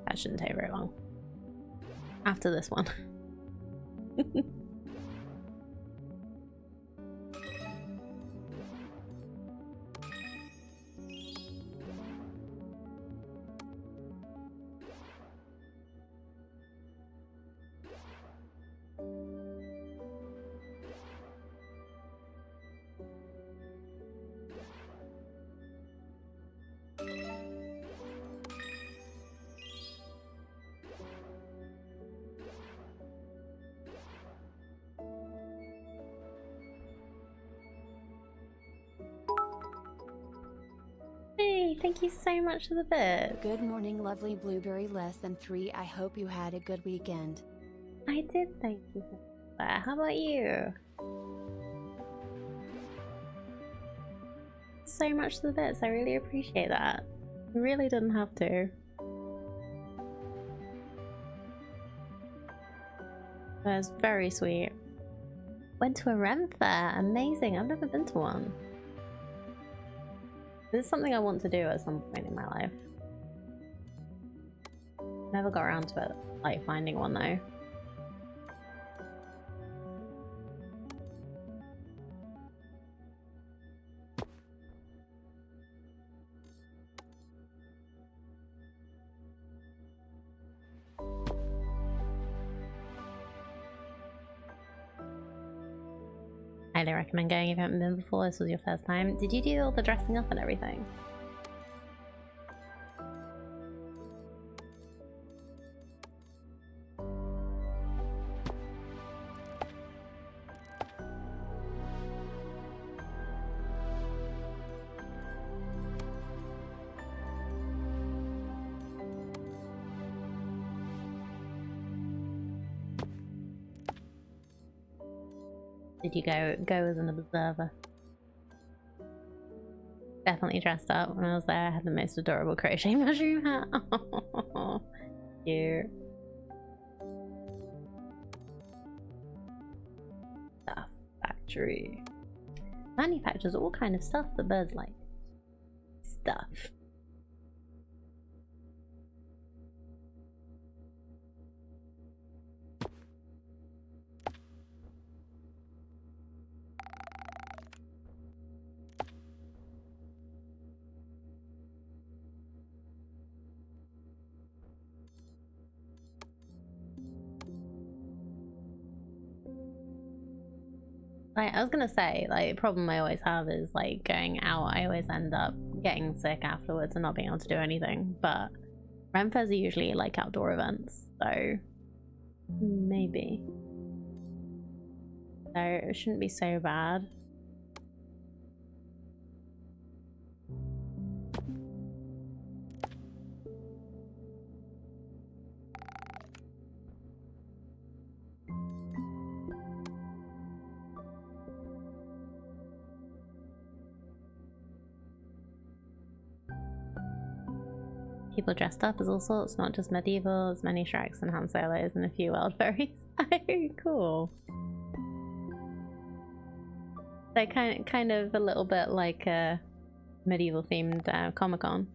That shouldn't take very long. After this one. Hey, thank you so much for the bit. Good morning, lovely Blueberry Less Than 3. I hope you had a good weekend. I did, thank you so much. How about you? So much for the bits, I really appreciate that. You really didn't have to. That was very sweet. Went to a Rem fair, amazing, I've never been to one. This is something I want to do at some point in my life. Never got around to it, like finding one though. Highly recommend going if you haven't been before. This was your first time. Did you do all the dressing up and everything? Did you go as an observer? Definitely dressed up when I was there. I had the most adorable crochet mushroom hat. Cute. Stuff factory. Manufactures all kind of stuff that birds like. Stuff. Like, I was gonna say, like, the problem I always have is, like, going out, I always end up getting sick afterwards and not being able to do anything, but Ren fairs are usually, like, outdoor events, so maybe. So it shouldn't be so bad. People dressed up as all sorts, not just medievals, many Shreks and Han Solos, and a few wild fairies. Cool. They're kind of a little bit like a medieval themed Comic-Con.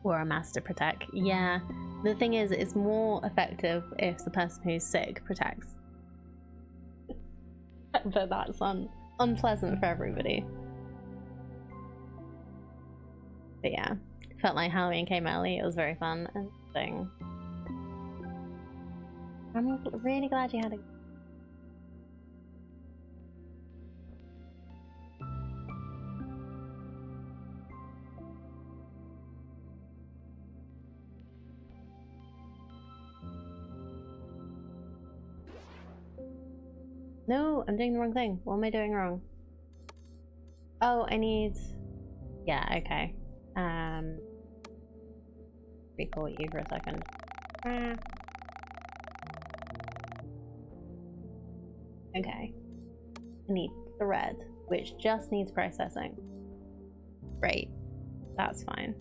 Or a master protect. Yeah, the thing is, it's more effective if the person who's sick protects. But that's unpleasant for everybody. But yeah, felt like Halloween came early. It was very fun and thing. I'm really glad you had a. No, I'm doing the wrong thing. What am I doing wrong? Oh, I need... Yeah, okay. Recall you for a second. Okay. I need thread, which just needs processing. Great. That's fine.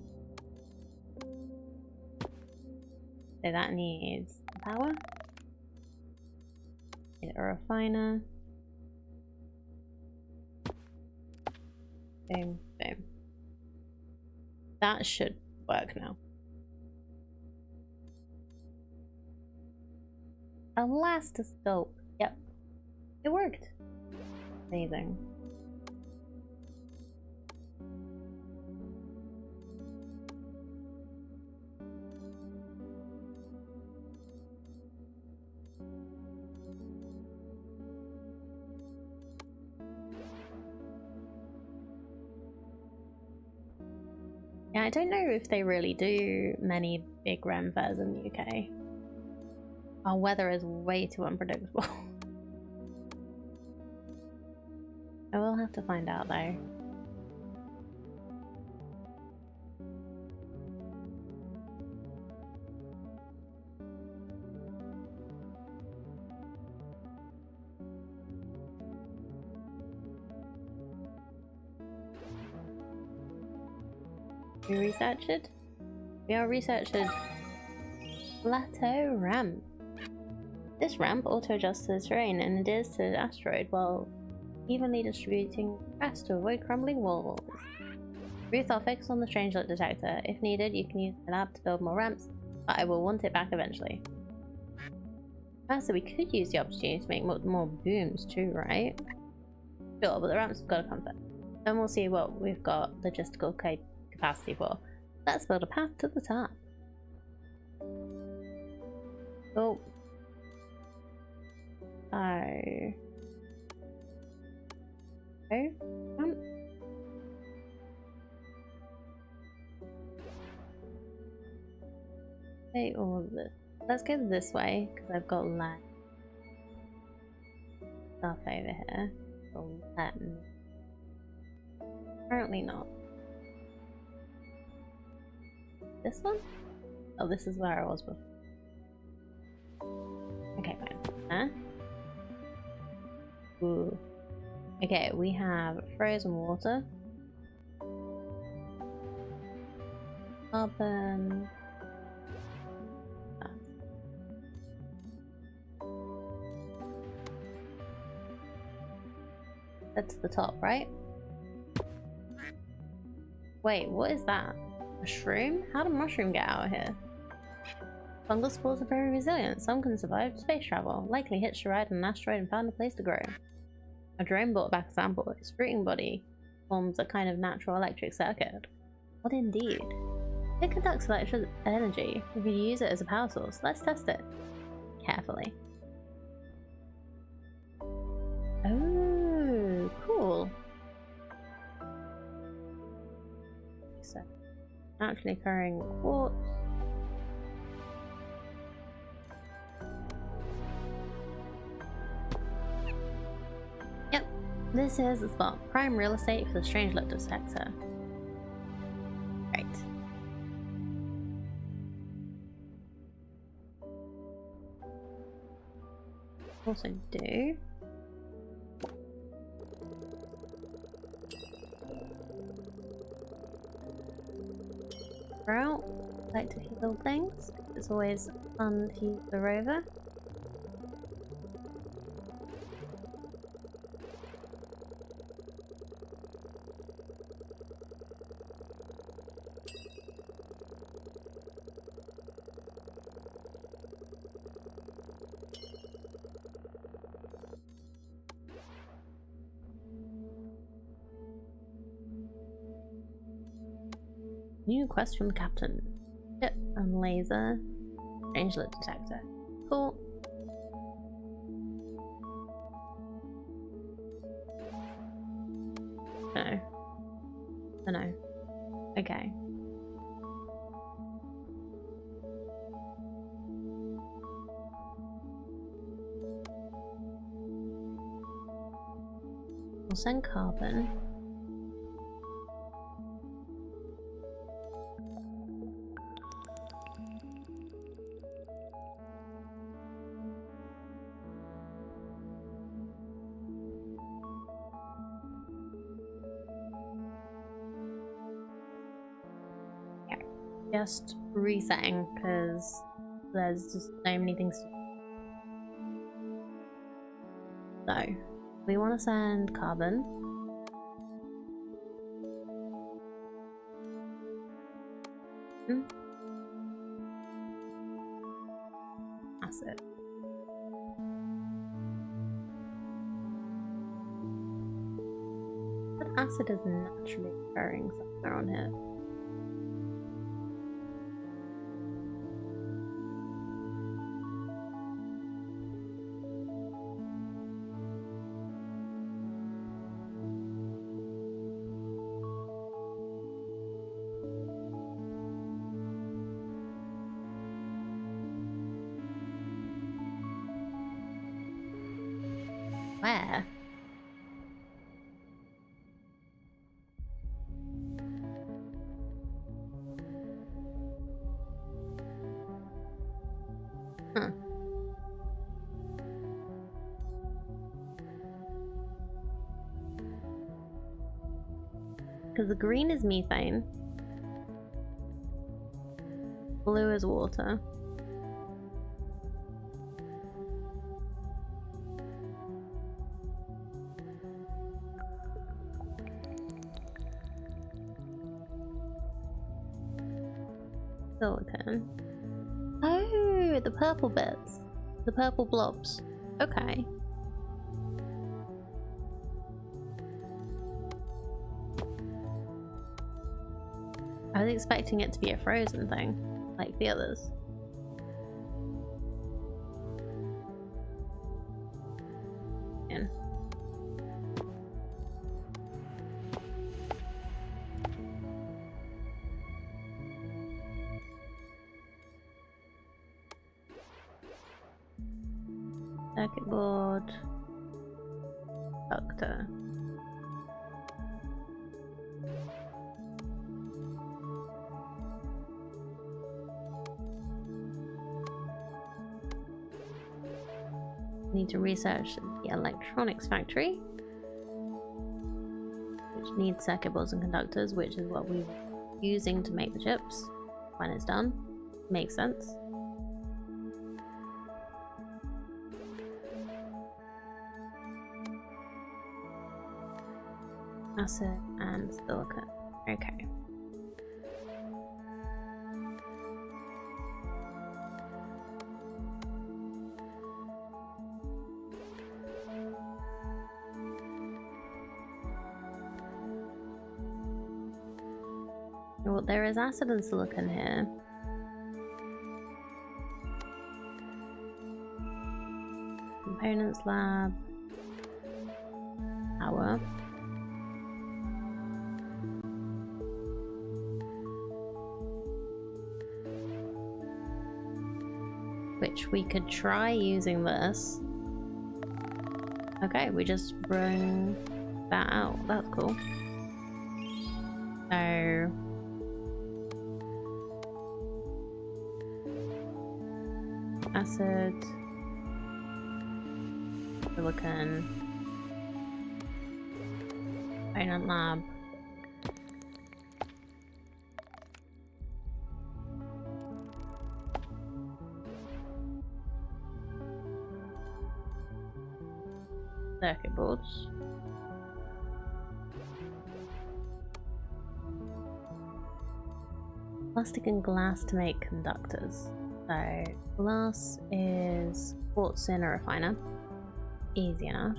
So that needs power. A refiner. Boom, boom. That should work now. Elastoscope. Yep. It worked. Amazing. Yeah, I don't know if they really do many big Ren fairs in the UK. Our weather is way too unpredictable. I will have to find out though. We researched it? We are researching Plateau Ramp. This ramp auto-adjusts to the terrain and adheres to the asteroid while evenly distributing stress to avoid crumbling walls. Roots are fixed on the strangelet detector. If needed, you can use the lab to build more ramps, but I will want it back eventually. So we could use the opportunity to make more booms too, right? Sure, but the ramps have got to come first. Then we'll see what we've got logistical capacity for. Let's build a path to the top. Oh. Oh. Okay, all of this. Let's go this way because I've got land stuff over here. So apparently not. This one? Oh, this is where I was before. Okay, fine. Huh? Ooh. Okay, we have frozen water. Carbon. That's the top, right? Wait, what is that? A shroom? How did mushroom get out of here? Fungal spores are very resilient. Some can survive space travel. Likely hitched a ride on an asteroid and found a place to grow. A drone brought back a sample. Its fruiting body forms a kind of natural electric circuit. What indeed? It conducts electric energy. We could use it as a power source. Let's test it. Carefully. Oh, cool. So, naturally occurring quartz. Yep, this is the spot. Prime real estate for the strange look detector. Right. Also do. Out. Like to heal things. It's always fun to use the rover. New quest from the captain. Ship and laser. Strange look detector. Cool. No. Oh no. Okay. We'll send carbon. Just resetting because there's just so many things to do. So we want to send carbon. Acid. But acid is naturally occurring somewhere on here. Where? Huh. Because the green is methane. Blue is water. Silicon. Oh, the purple bits. The purple blobs. Okay. I was expecting it to be a frozen thing, like the others. In. Circuit board. Doctor. Need to research the electronics factory, which needs circuit boards and conductors, which is what we're using to make the chips when it's done. Makes sense. Acid and silicon. Okay. Well, there is acid and silicon here. Components lab. Power. Which we could try using this. Okay, we just bring that out. That's cool. So acid, silicon, component lab. Circuit boards. Plastic and glass to make conductors. So glass is quartz in a refiner. Easy enough.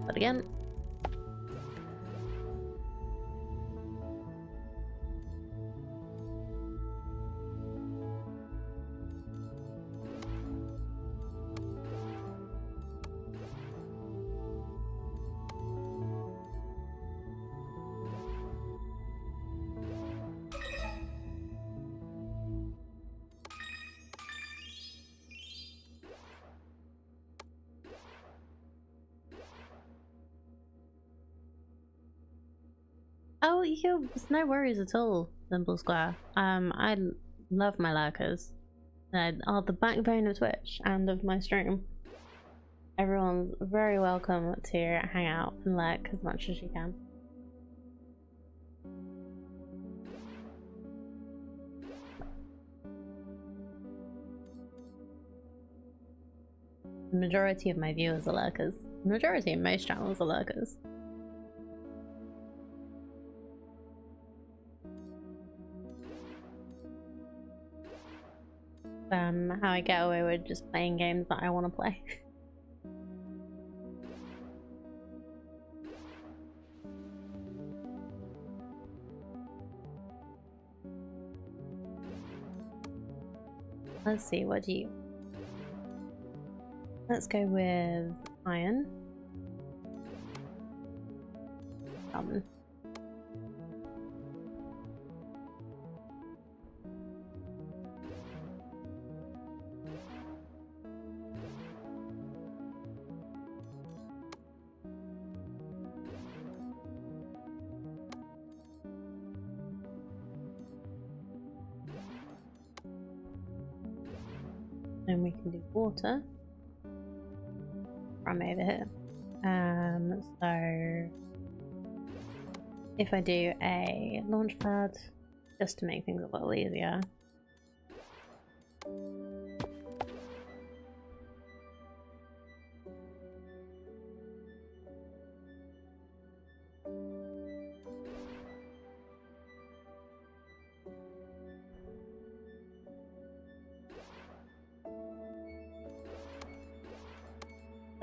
But again. Oh, there's no worries at all, Thimble Square. I love my lurkers. They are the backbone of Twitch and of my stream. Everyone's very welcome to hang out and lurk as much as you can. The majority of my viewers are lurkers. The majority of most channels are lurkers. How I get away with just playing games that I want to play. Let's see, what do you... Let's go with iron. Carbon. Then we can do water from over here. So if I do a launch pad, just to make things a little easier.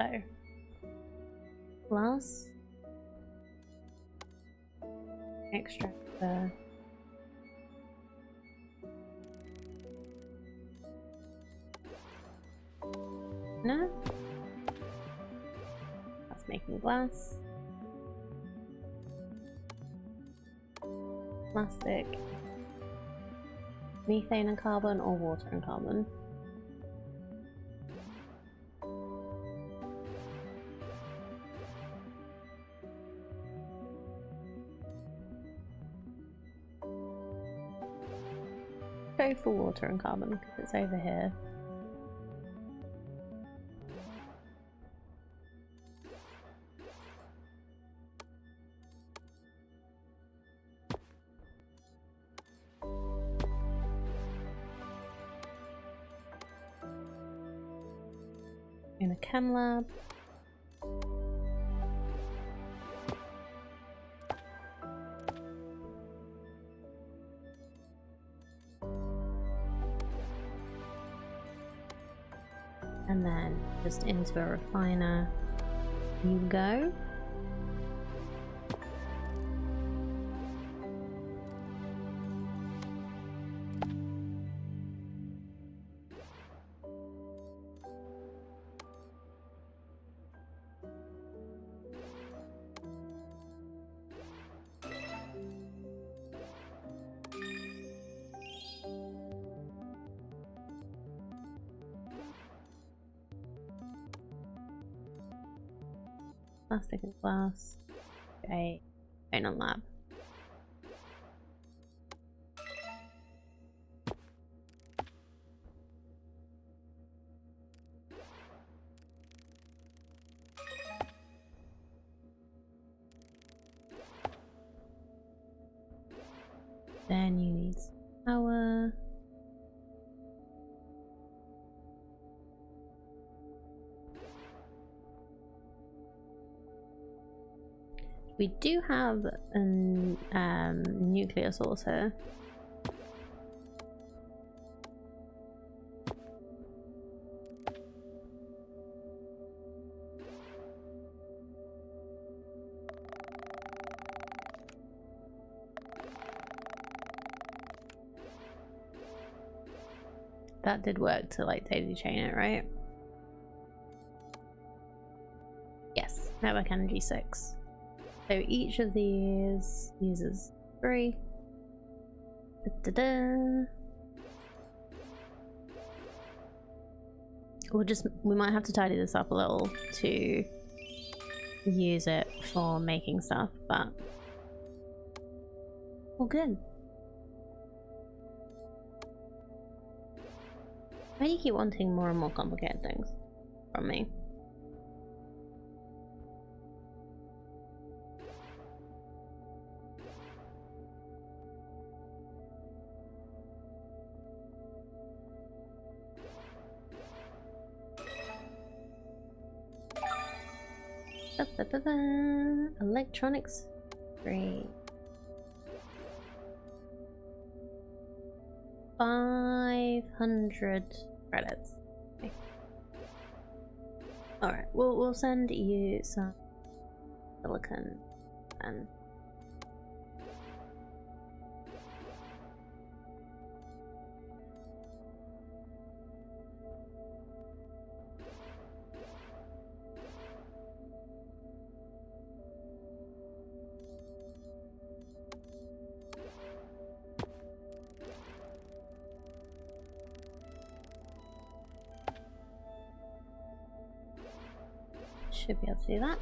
So, glass, extractor, no, that's making glass, plastic, methane and carbon, or water and carbon. go for water and carbon because it's over here. In a chem lab. And then just into a refiner you go. Plastic and glass. Okay, in a lab. Then you need power. We do have a nuclear source here. That did work to like daisy chain it, right? Yes, network energy 6. So each of these uses 3. Da-da-da. We might have to tidy this up a little to use it for making stuff, but all good. Why do you keep wanting more and more complicated things from me? Electronics 3. 500 credits. Okay. Alright, we'll send you some silicon and should be able to do that.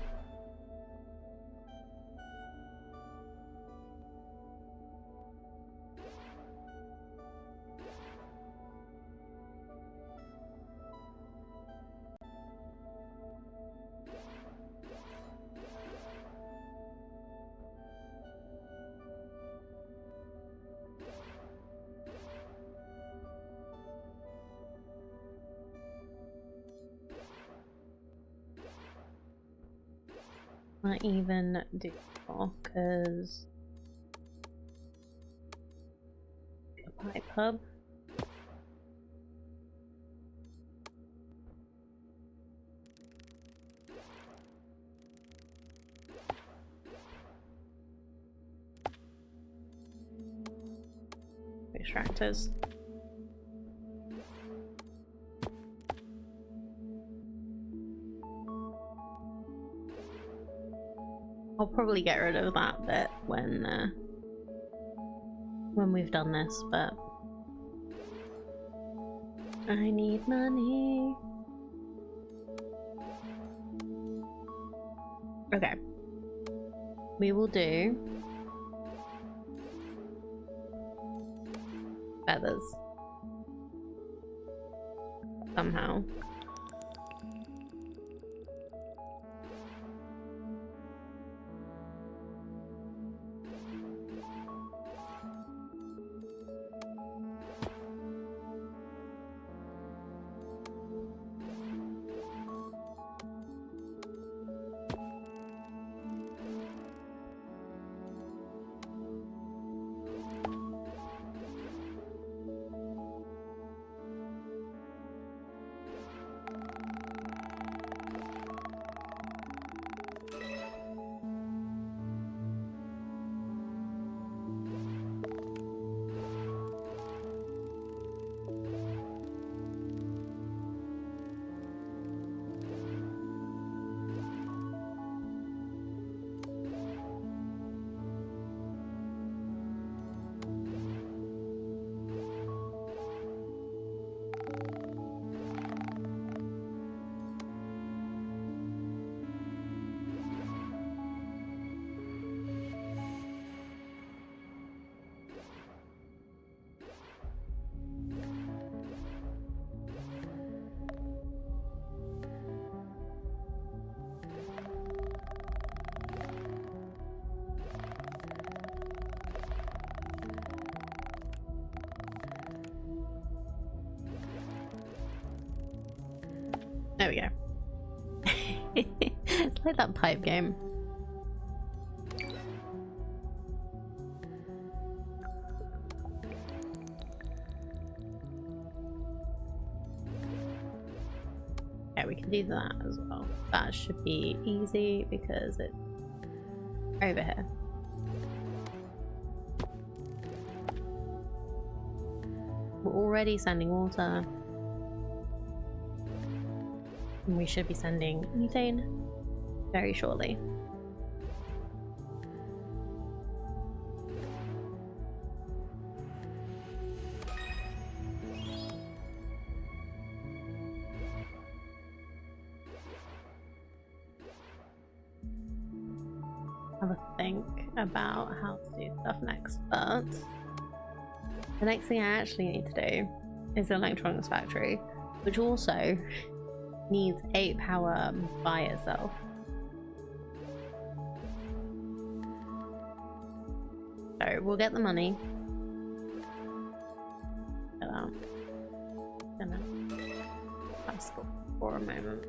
Not even do more because pipe hub. Extractors. I'll probably get rid of that bit when we've done this, but I need money. Okay. We will do feathers. somehow. There we go. It's like that pipe game. Yeah, we can do that as well. That should be easy because it's over here. We're already sending water. And we should be sending methane very shortly. Have a think about how to do stuff next, but the next thing I actually need to do is the electronics factory, which also needs 8 power by itself. So we'll get the money. Get out. Gonna pass for a moment.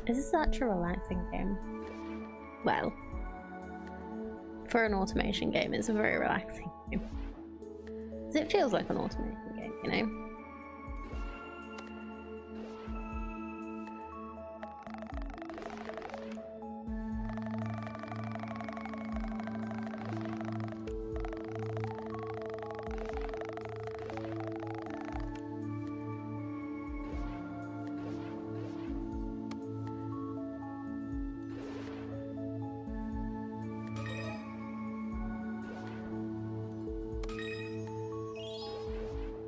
This is such a relaxing game. Well, for an automation game, it's a very relaxing game. It feels like an automation game, you know?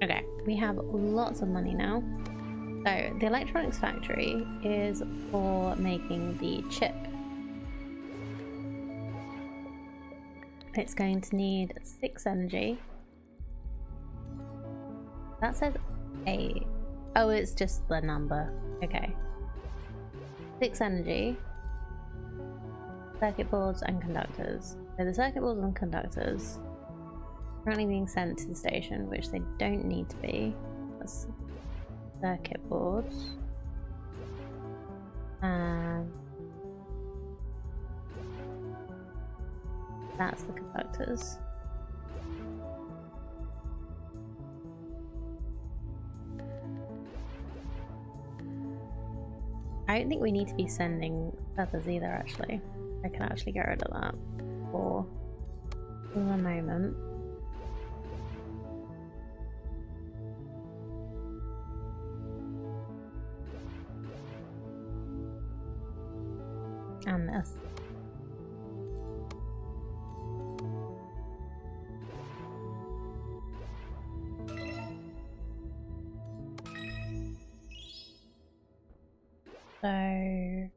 Okay, we have lots of money now. So the electronics factory is for making the chip. It's going to need 6 energy. That says 8. Oh, it's just the number. Okay. 6 energy. Circuit boards and conductors. So the circuit boards and conductors currently being sent to the station, which they don't need to be. That's circuit boards. And that's the conductors. I don't think we need to be sending feathers either, actually. I can actually get rid of that for the moment. And this. So I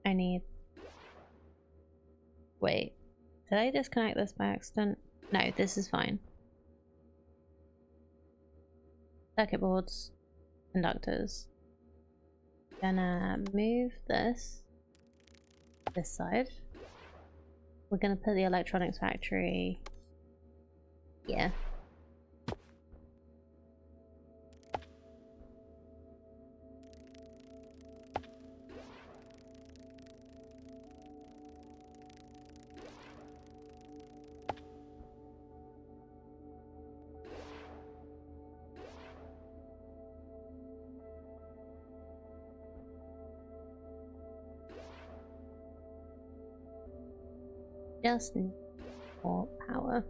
need... Wait, did I disconnect this by accident? No, this is fine. Circuit boards, conductors. Gonna move this side. We're gonna put the electronics factory here. Just need more power.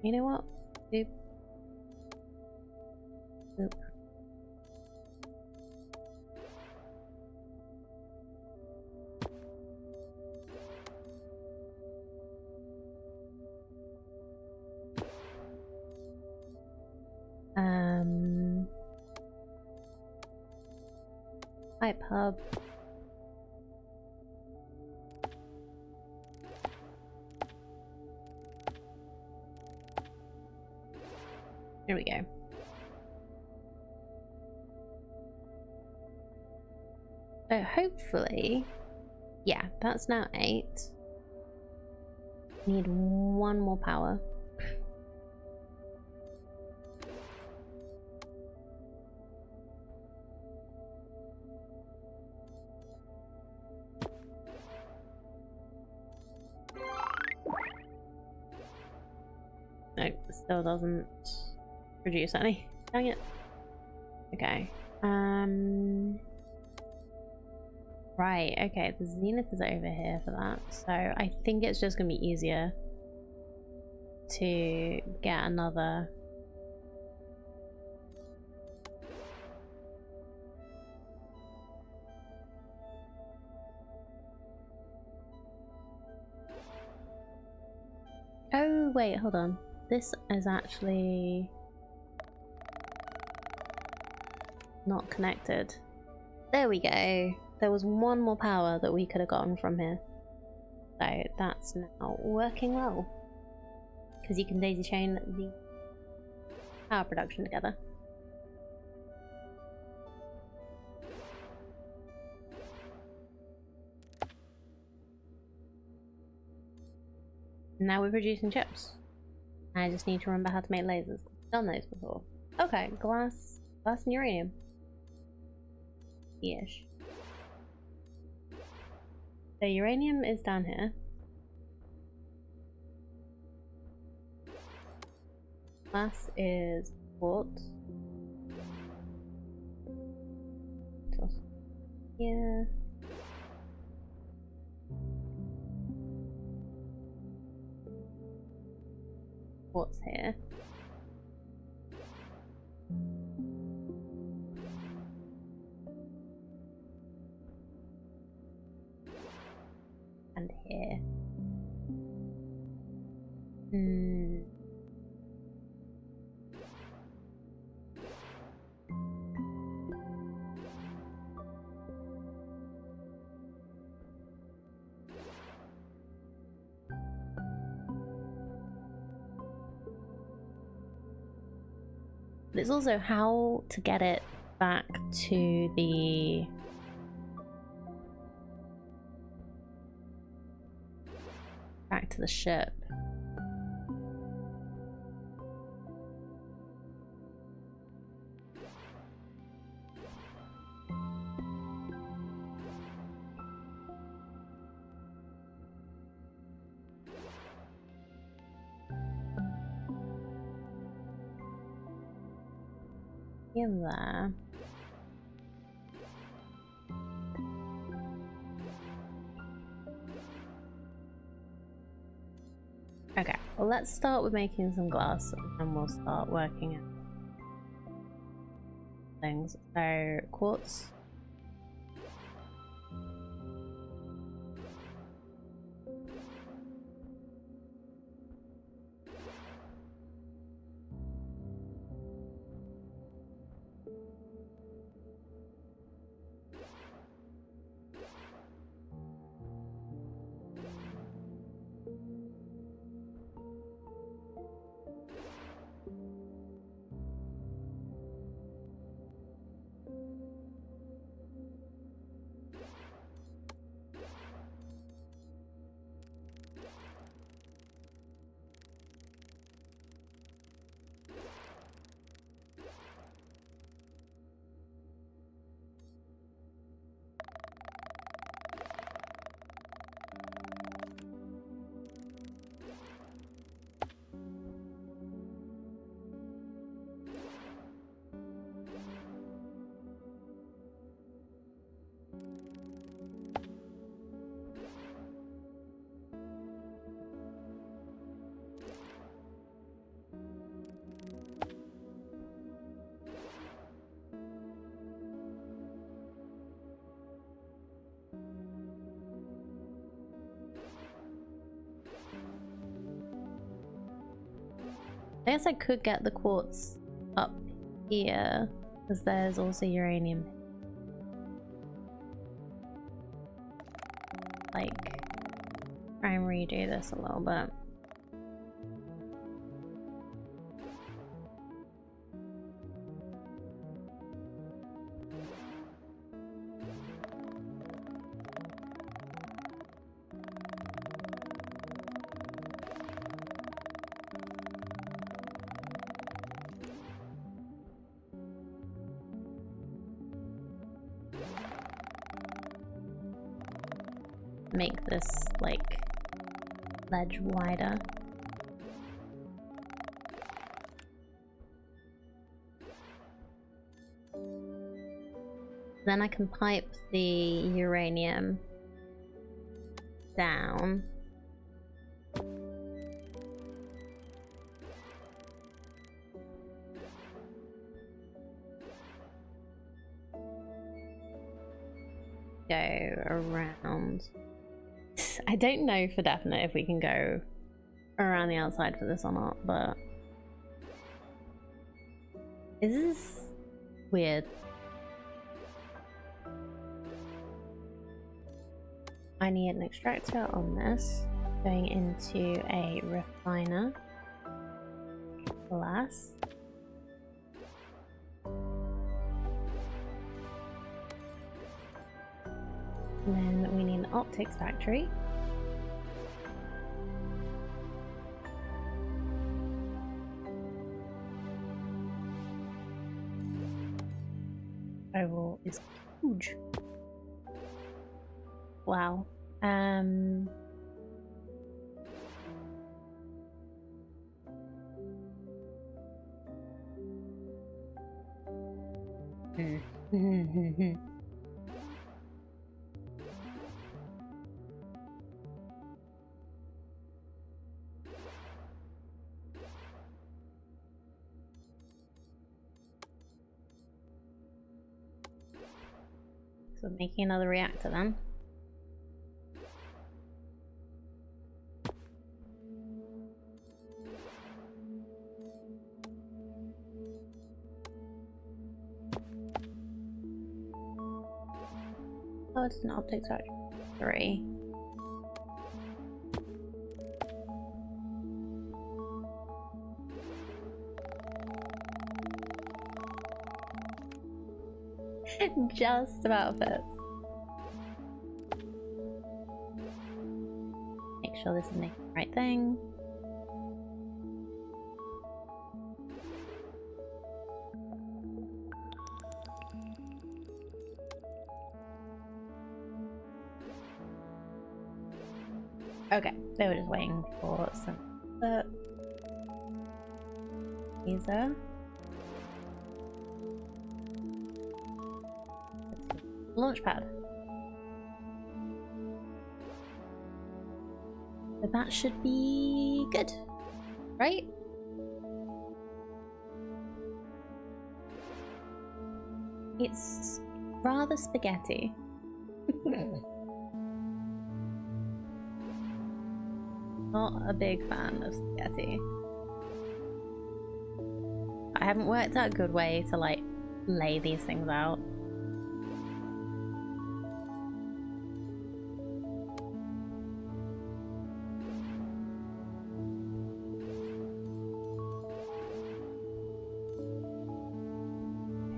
You know what? Boop. Boop. Pipe hub. Here we go. So hopefully, yeah, that's now 8. Need 1 more power. No, still doesn't produce any. Dang it. Okay. Right, okay, the zenith is over here for that. So I think it's just gonna be easier to get another. Oh wait, hold on. This is actually not connected. There we go. There was 1 more power that we could have gotten from here. So that's now working well. Because you can daisy chain the power production together. Now we're producing chips. I just need to remember how to make lasers. I've done those before. Okay, glass and uranium. Ish. So uranium is down here. Glass is quartz. Here. Quartz here. And here. But it's also how to get it back to the ship. In there. Okay, well let's start with making some glass and then we'll start working out things. So, quartz. I guess I could get the quartz up here, because there's also uranium. Like, try and redo this a little bit. Make this, like, ledge wider. Then I can pipe the uranium down. Go around. I don't know for definite if we can go around the outside for this or not, but this is weird. I need an extractor on this, going into a refiner. Glass. And then we need an optics factory. Oval is huge. Wow. So making another reactor then. Oh, it's an optics factory. Just about fits. Make sure this is making the right thing. Okay, they were just waiting for some laser. Launch pad. The that should be good, right? It's rather spaghetti. Not a big fan of spaghetti. I haven't worked out a good way to like lay these things out.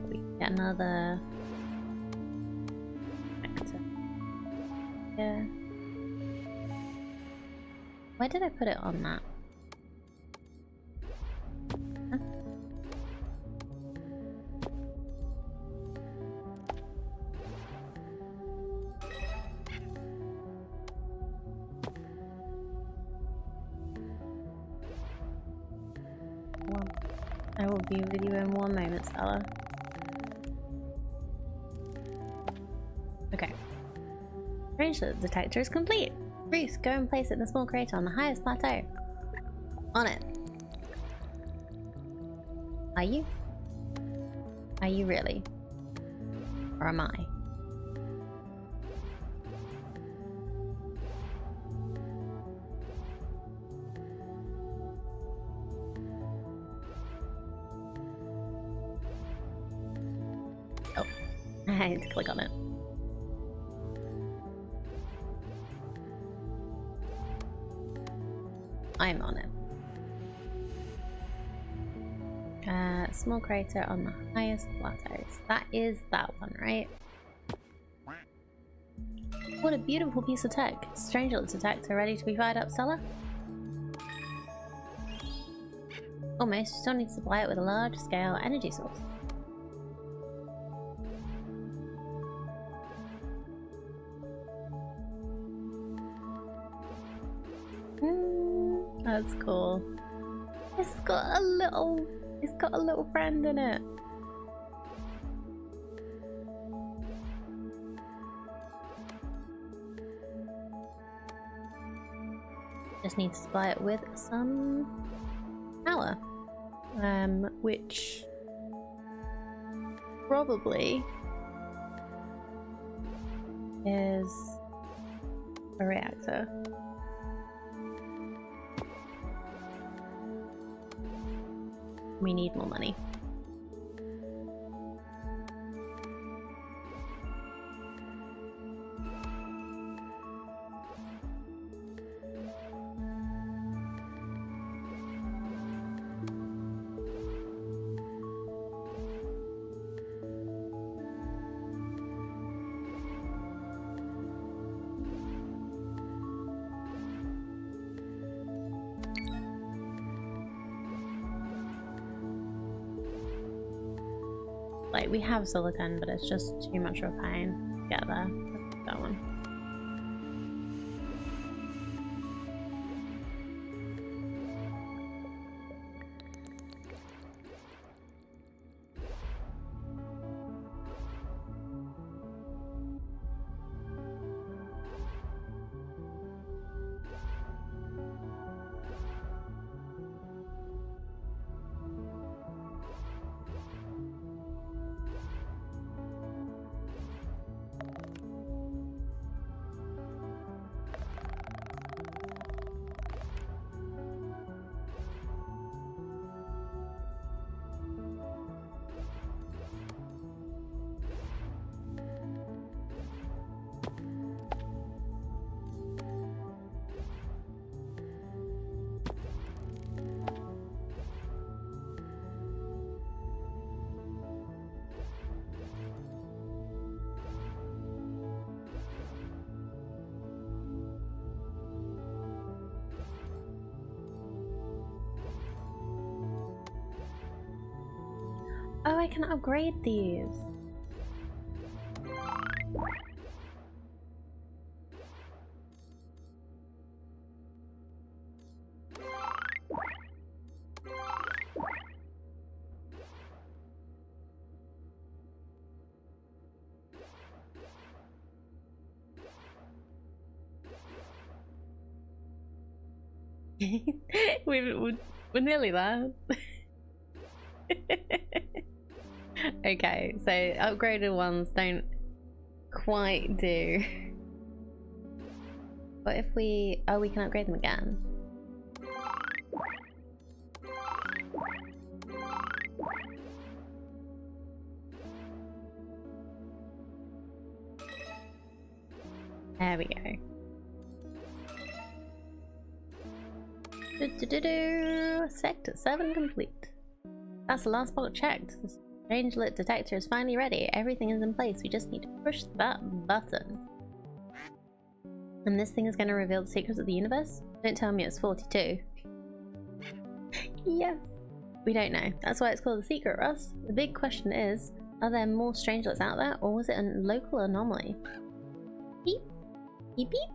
We can get another actor. Yeah. Where did I put it on that? Huh? Well, I will be with you in one moment, Stella. Okay. Range detector is complete. Bruce, go and place it in the small crater on the highest plateau. On it. Are you? Are you really? Or am I? Oh, I had to click on it. I'm on it. Small crater on the highest plateaus. That is that one, right? What a beautiful piece of tech. Strangelet detector ready to be fired up, Stella? Almost. You still need to supply it with a large-scale energy source. That's cool. It's got a little friend in it. Just need to supply it with some power, which probably is a reactor. We need more money. Like, we have silicon, but it's just too much of a pain to get there. That one. Oh, I can upgrade these. we're nearly there. Okay, so upgraded ones don't quite do. What if we... oh, we can upgrade them again. There we go. Sector 7 complete. That's the last box checked. The strange lit detector is finally ready. Everything is in place. We just need to push that button. And this thing is going to reveal the secrets of the universe? Don't tell me it's 42. Yes. We don't know. That's why it's called the secret, Russ. The big question is, are there more strangelets out there, or was it a local anomaly? Beep. Beep beep.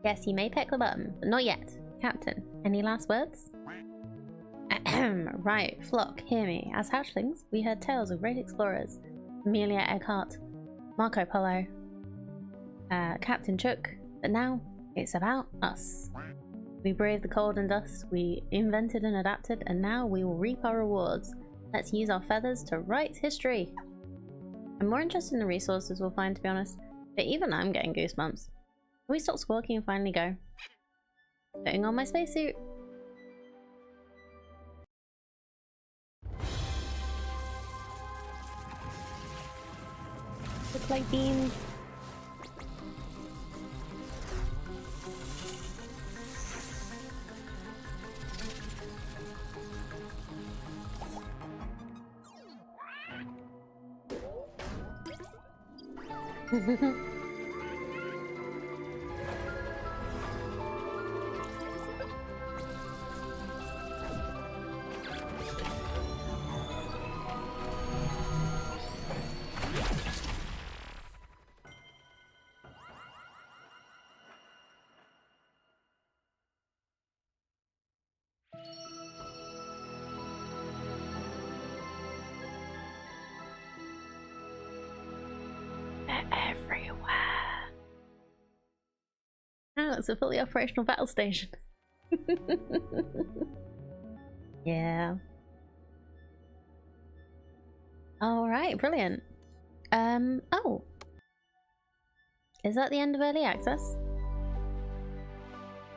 Yes, you may pick the button, but not yet. Captain, any last words? Right, flock, hear me. As hatchlings, we heard tales of great explorers. Amelia Earhart, Marco Polo, Captain Chook, but now it's about us. We braved the cold and dust, we invented and adapted, and now we will reap our rewards. Let's use our feathers to write history. I'm more interested in the resources we'll find, to be honest, but even I'm getting goosebumps. Can we stop squawking and finally go? Putting on my spacesuit. Look like beans. Everywhere. Oh, it's a fully operational battle station. Yeah. Alright, brilliant. Oh. Is that the end of early access?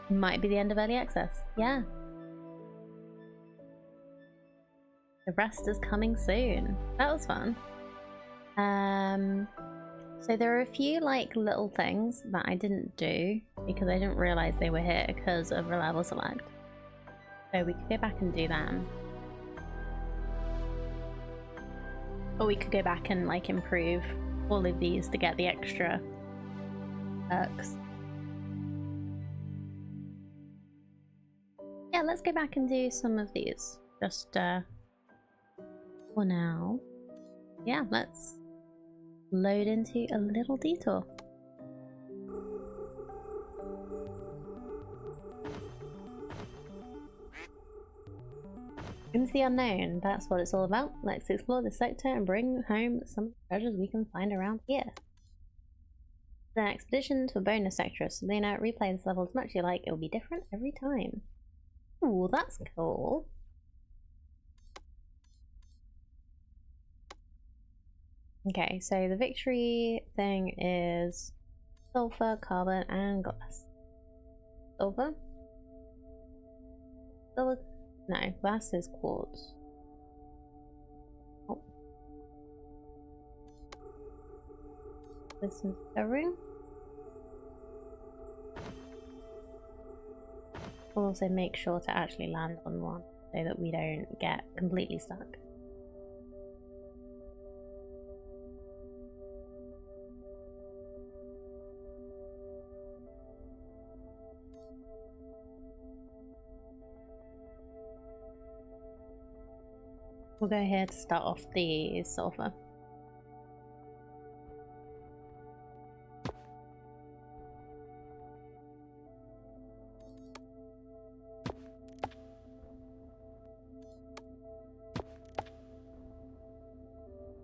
Might be the end of early access. Yeah. The rest is coming soon. That was fun. So there are a few like little things that I didn't do because I didn't realize they were here because of reliable select. So we could go back and do them. Or we could go back and like improve all of these to get the extra perks. Yeah, let's go back and do some of these. Just for now. Yeah, let's load into a little detour. Into the unknown, that's what it's all about. Let's explore this sector and bring home some of the treasures we can find around here. It's an expedition to a bonus sector, so they know replay this level as much as you like, it'll be different every time. Ooh, that's cool. Okay, so the victory thing is sulfur, carbon, and glass. Sulfur? Sulfur? No, glass is quartz. Oh. This is discovering. We'll also make sure to actually land on one so that we don't get completely stuck. We'll go here to start off the sulfur.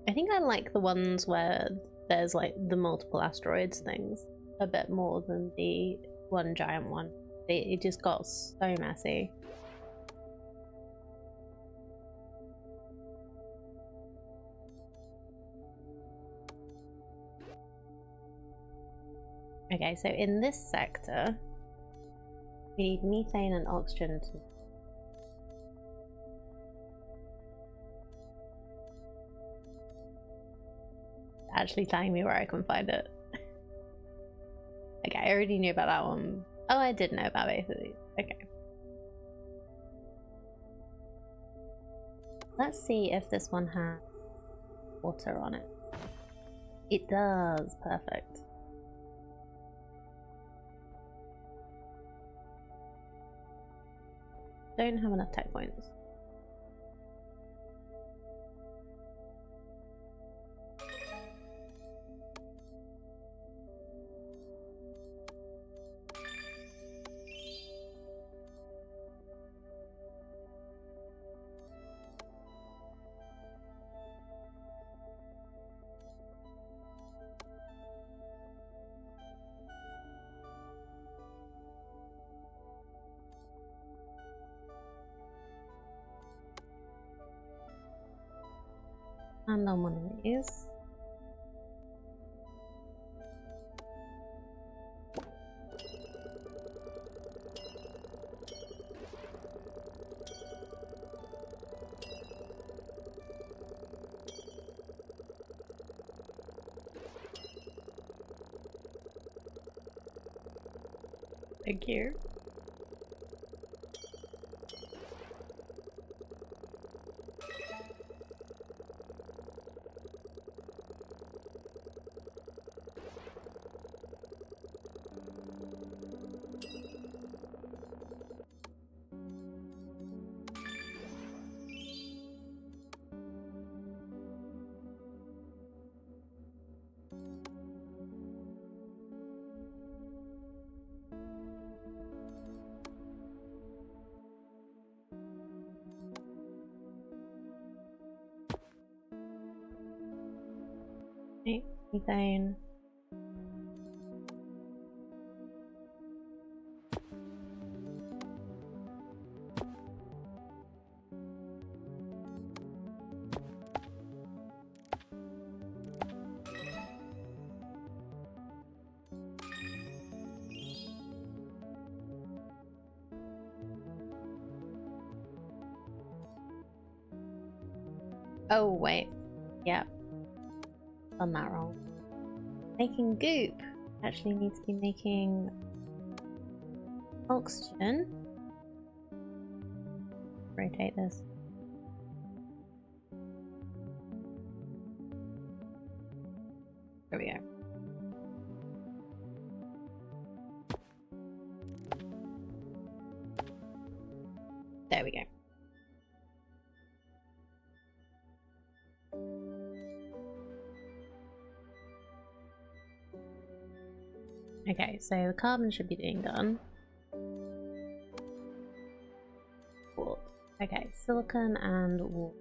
I think I like the ones where there's like the multiple asteroids things a bit more than the one giant one. It just got so messy. Okay, so in this sector, we need methane and oxygen to... Actually telling me where I can find it. Okay, I already knew about that one. Oh, I did know about both of these. Okay. Let's see if this one has water on it. It does. Perfect. Don't have enough tech points. And on one of these. Thank you. Okay, methane. Oh wait, yeah, done that wrong. Making goop actually needs to be making oxygen. Rotate this. There we go. There we go. Okay, so the carbon should be being done. Wool. Okay, silicon and wool.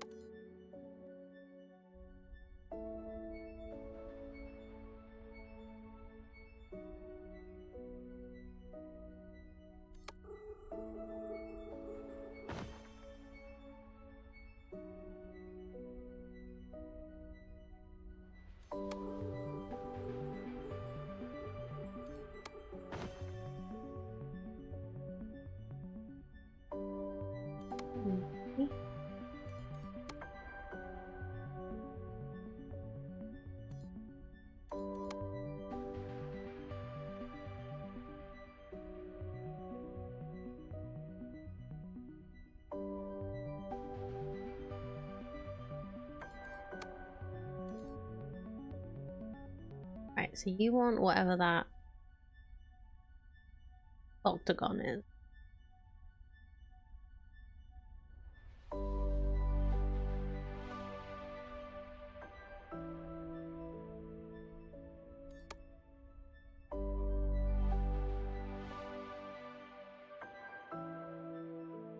Right, so you want whatever that octagon is.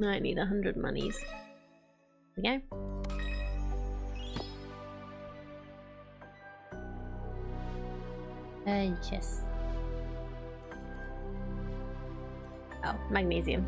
I need 100 monies. There we go. Yes. Oh, magnesium.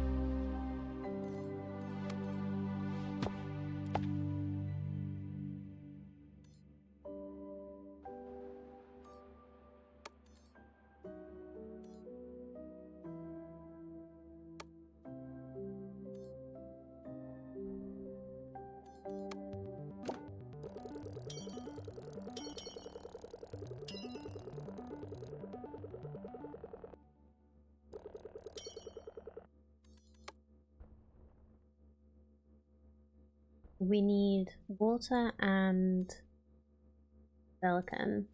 We need water and silicon.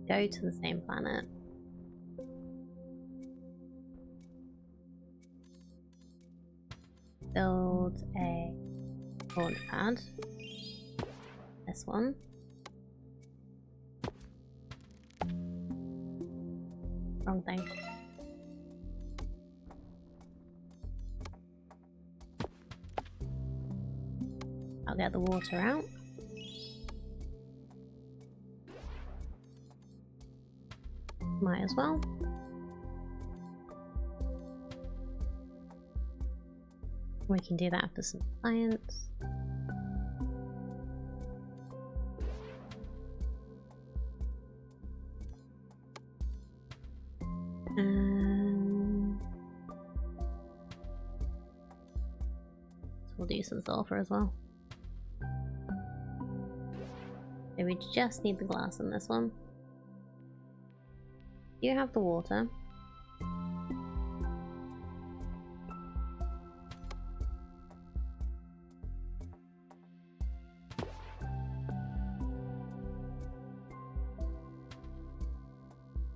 Go to the same planet. Build a launch pad. This one. Wrong thing. I'll get the water out. Might as well. We can do that after some science. So we'll do some sulfur as well. So we just need the glass in this one. You have the water.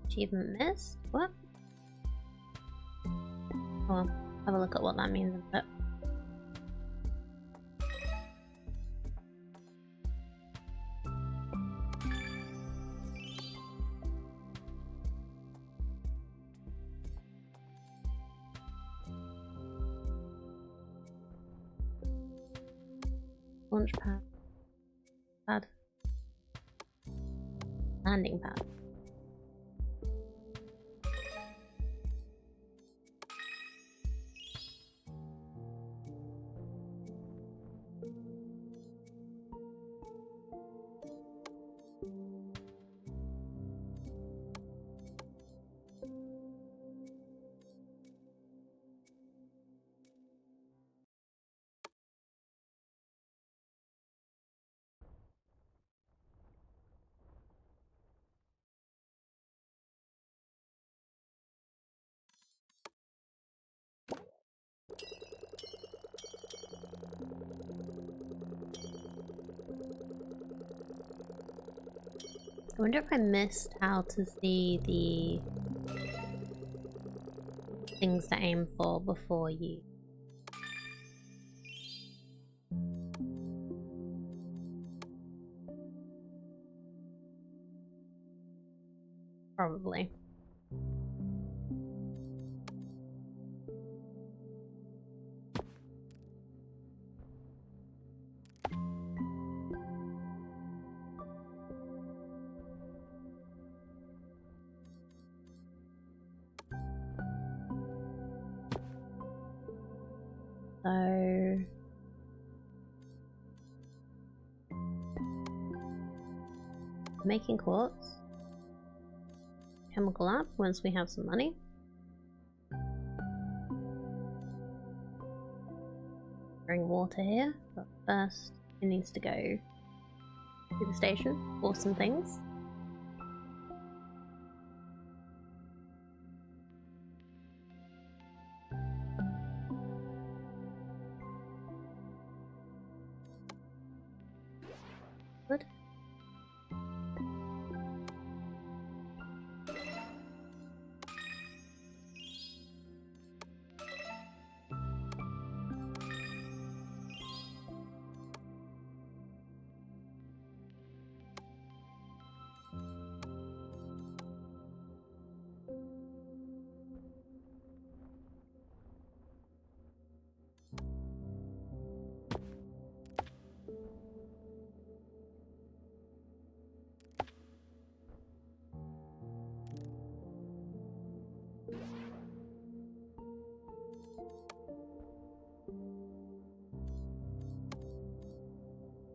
Achievement missed? What? Well, have a look at what that means in a bit. Launch pad. Landing pad. I wonder if I missed how to see the things to aim for before you. Probably. So making quartz. Chemical lab once we have some money. Bring water here, but first it needs to go to the station for some things. Good.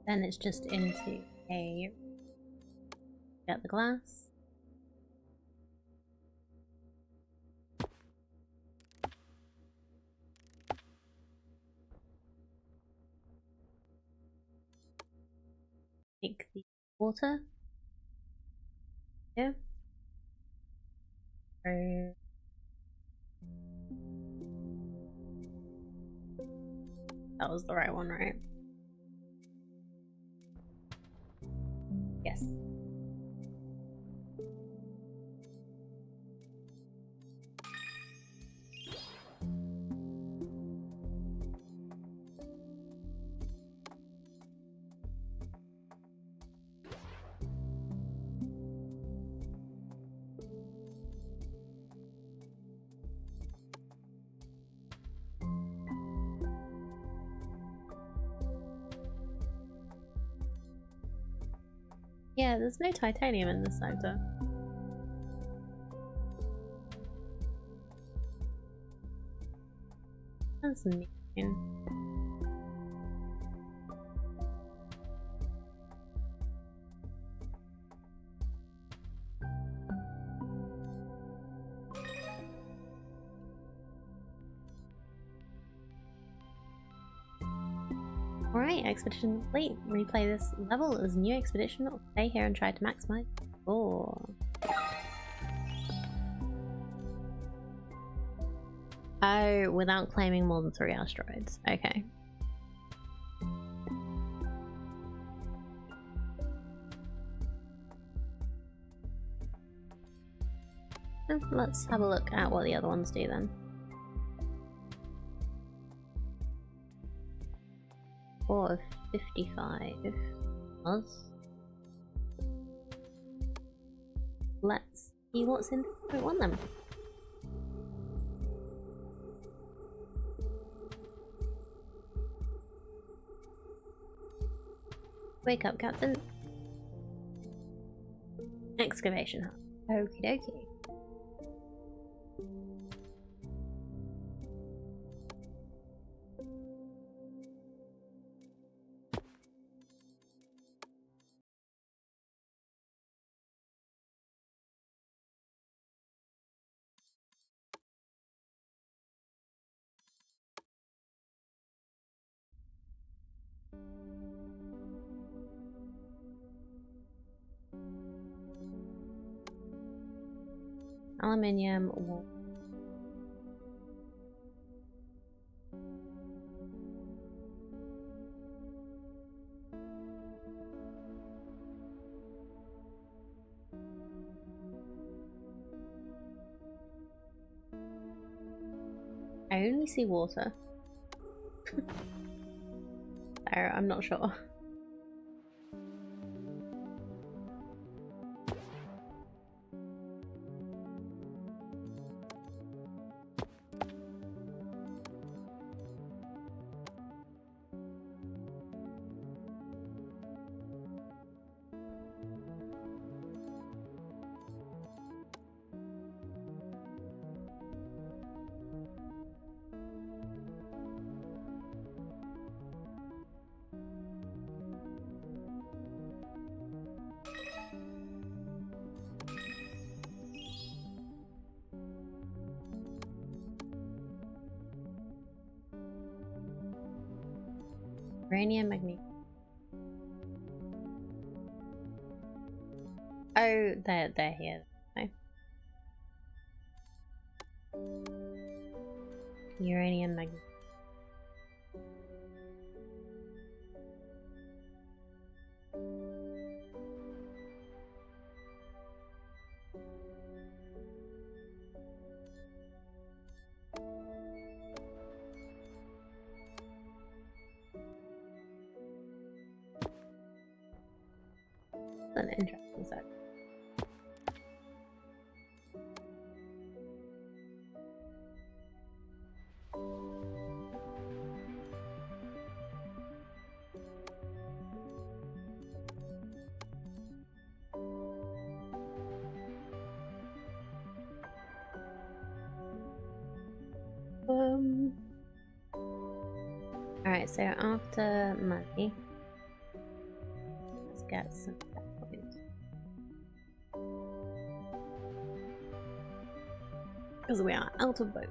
Then it's just into a... Get the glass. Take the water. Yeah. So... That was the right one, right? Yes. Yeah, there's no titanium in this sector. That's neat. Alright, expedition complete. Replay this level as a new expedition or stay here and try to maximize. Oh, without claiming more than 3 asteroids. Okay. Let's have a look at what the other ones do then. 4 of 55. Let's see what's in 3.1 then. Wake up, Captain. Excavation hub. Okie dokie. Aluminium. I only see water. So I'm not sure. Uranium, magnesium. Oh, they're here. Okay. Uranium, magnesium. An interesting set. Alright, so after money, get some points. Because we are out of boat.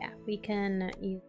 Yeah, we can use.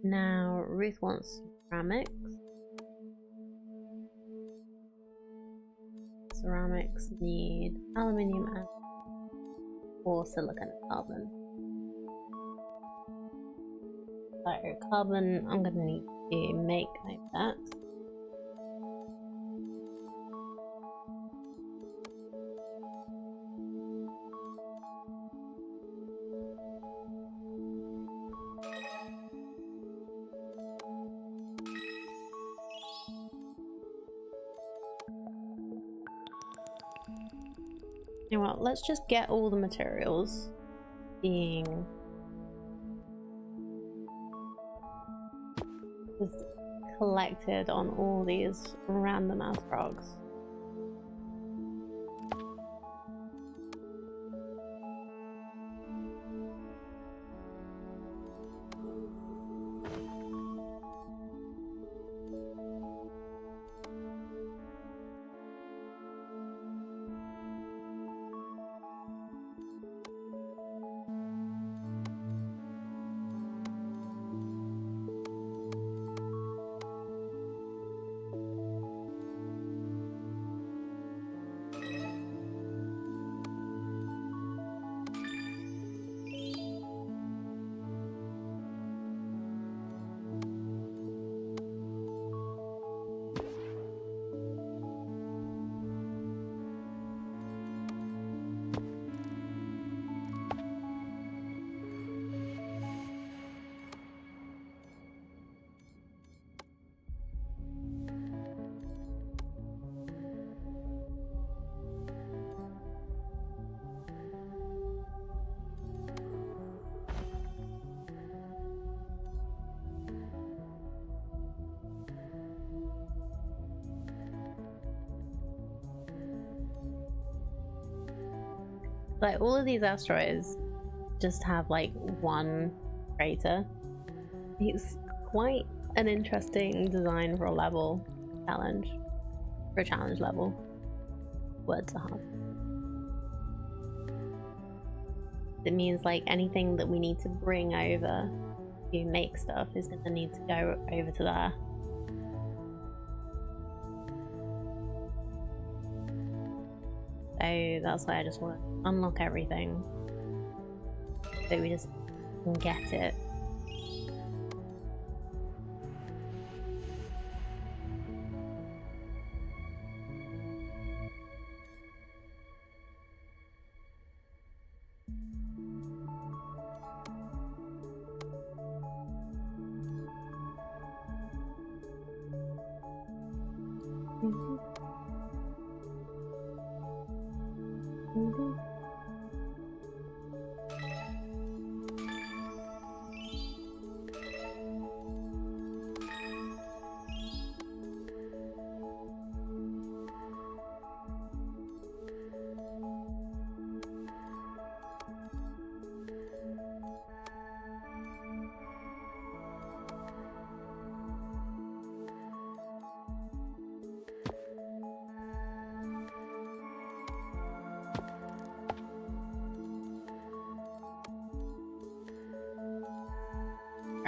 Now, Ruth wants ceramics. Ceramics need aluminium and or silicon and carbon. So, carbon, I'm going to need to make that. You know what, let's just get all the materials being just collected on all these random ass frogs. Like, all of these asteroids just have like one crater. It's quite an interesting design for a level challenge. For a challenge level. Words are hard. It means like anything that we need to bring over to make stuff is going to need to go over to there. So that's why I just want to unlock everything so we just can get it.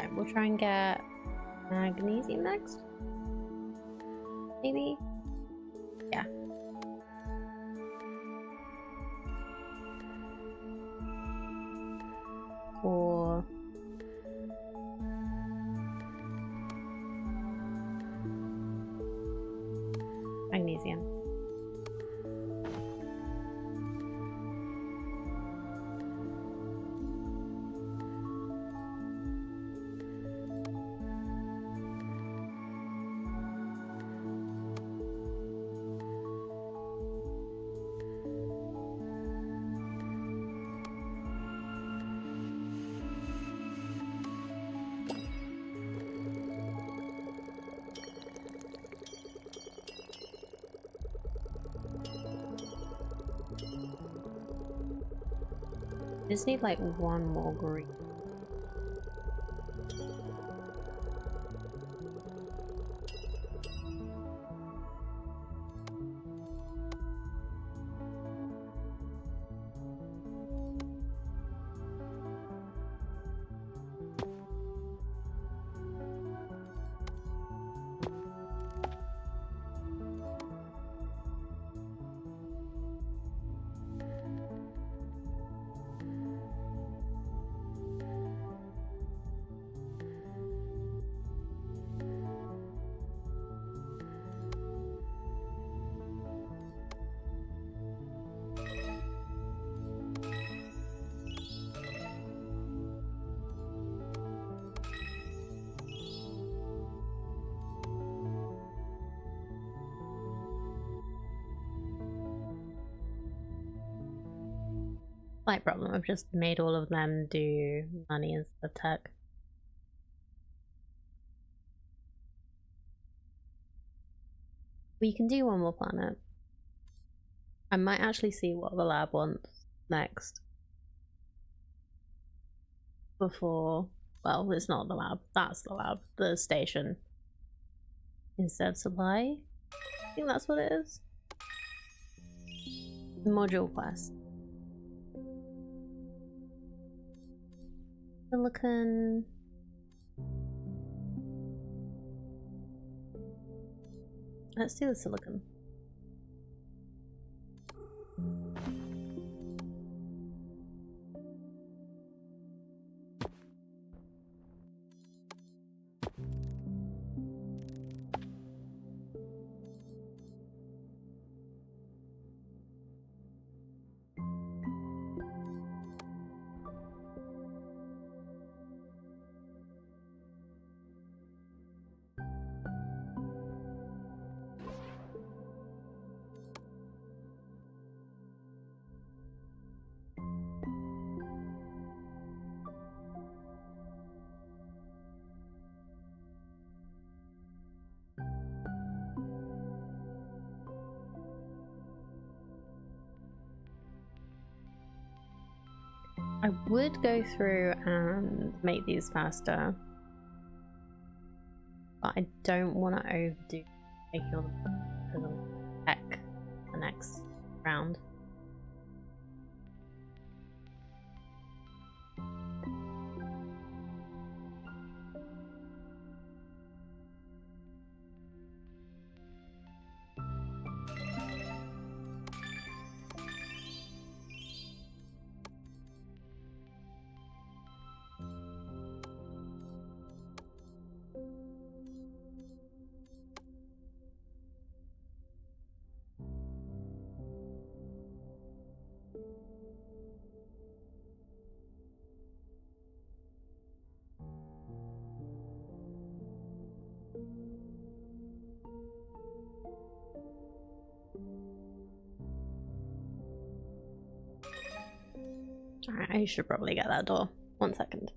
Right, we'll try and get magnesium next. Maybe? Yeah. Or magnesium. Just need like one more green. Slight problem, I've just made all of them do money instead of tech. We can do one more planet. I might actually see what the lab wants next. Before, well, it's not the lab, that's the lab, the station. Instead supply? I think that's what it is. The module quest. Silicon. Let's do the silicon. I would go through and make these faster, but I don't want to overdo making all the tech the next round. Alright, I should probably get that door. 1 second.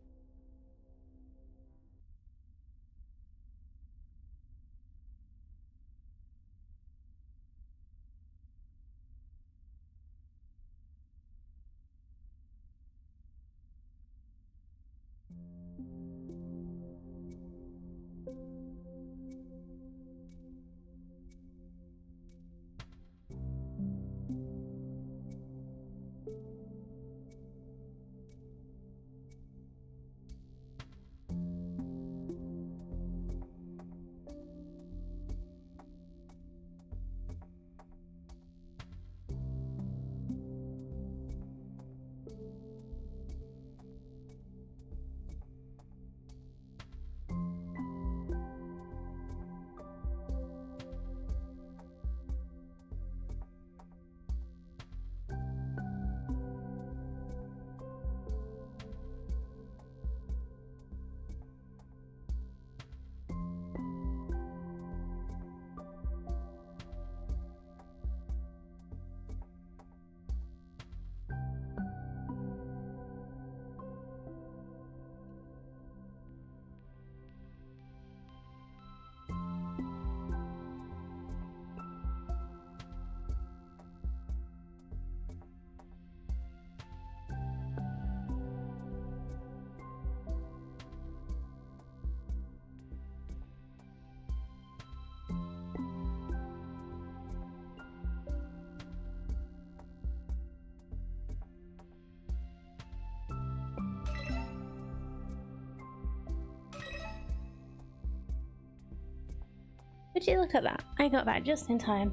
Would you look at that? I got back just in time.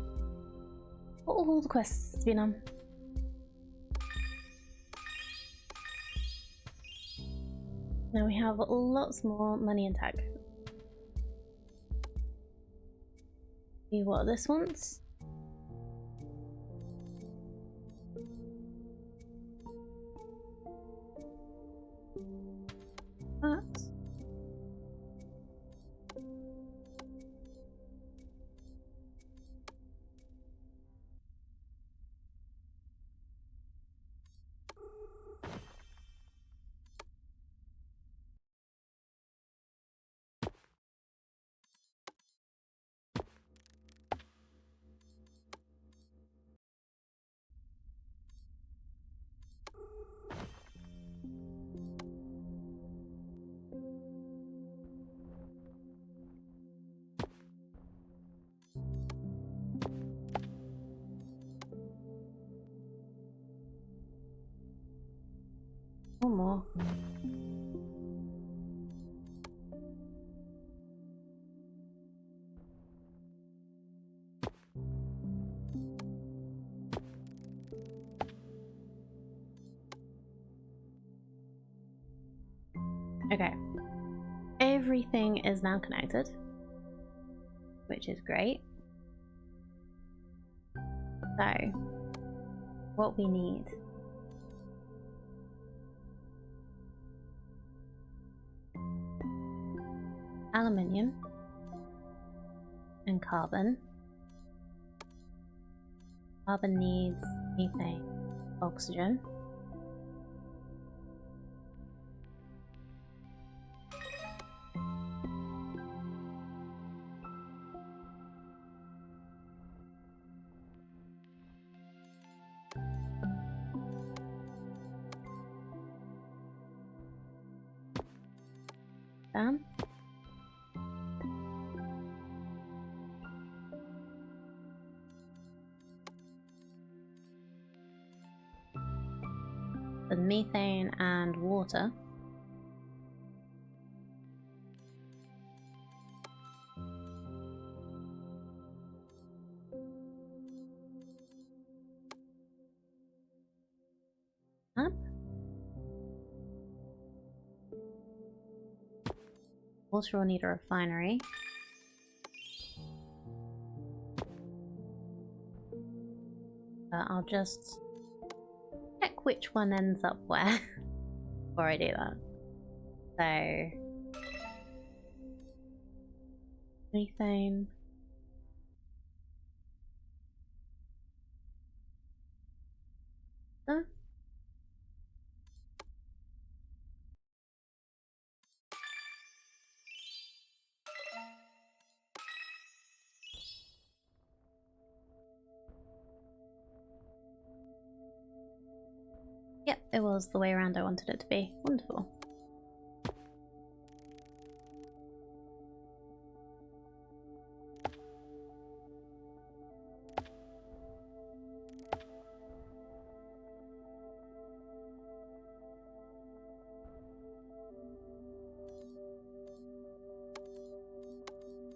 For all the quests to be done. Now we have lots more money and tech. See what this wants. That. One more. Okay. Everything is now connected, which is great. So, what we need. Aluminium and carbon. Carbon needs methane, oxygen. Down. With methane and water. Up. Also we'll need a refinery. I'll just check which one ends up where before I do that. So methane. Huh? Yep, it was the way around I wanted it to be. Wonderful.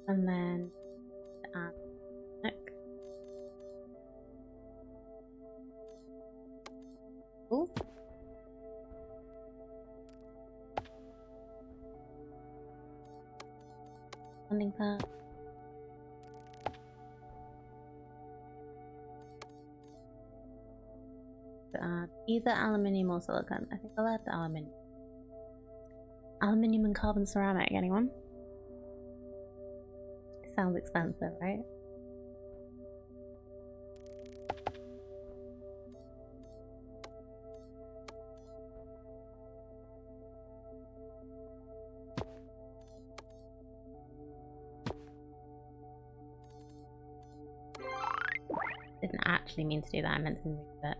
And then neck. Ooh. Landing pad. Either aluminium or silicon. I think I'll add the aluminium. Aluminium and carbon ceramic, anyone? Sounds expensive, right? Didn't actually mean to do that, I meant to move it.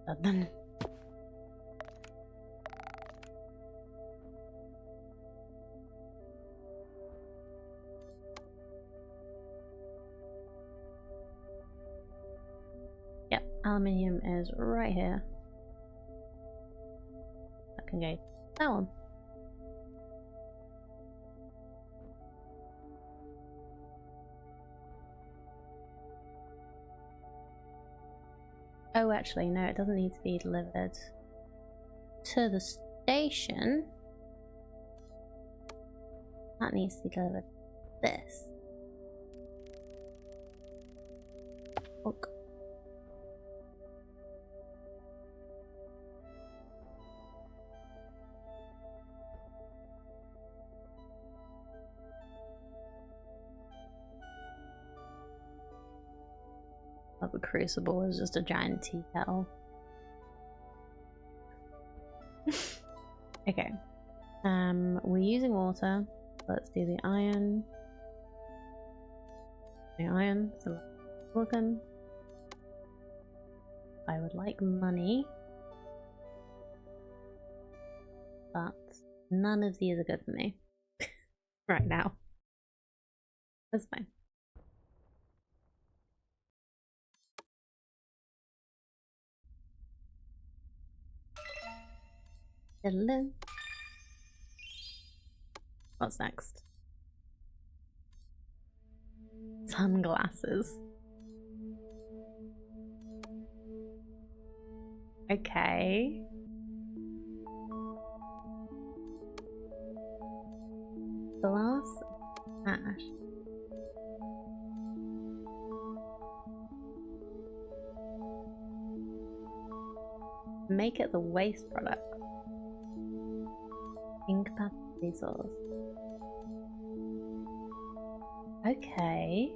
But then yep, aluminium is right here. That can go that one. Oh, actually, no, it doesn't need to be delivered to the station. That needs to be delivered to this. Look. But the crucible is just a giant tea kettle. Okay. We're using water. Let's do the iron. The iron, silicon. I would like money. But none of these are good for me. Right now. That's fine. Hello. What's next? Sunglasses. Okay. Glass ash. Make it the waste product. Incapacity source. Okay.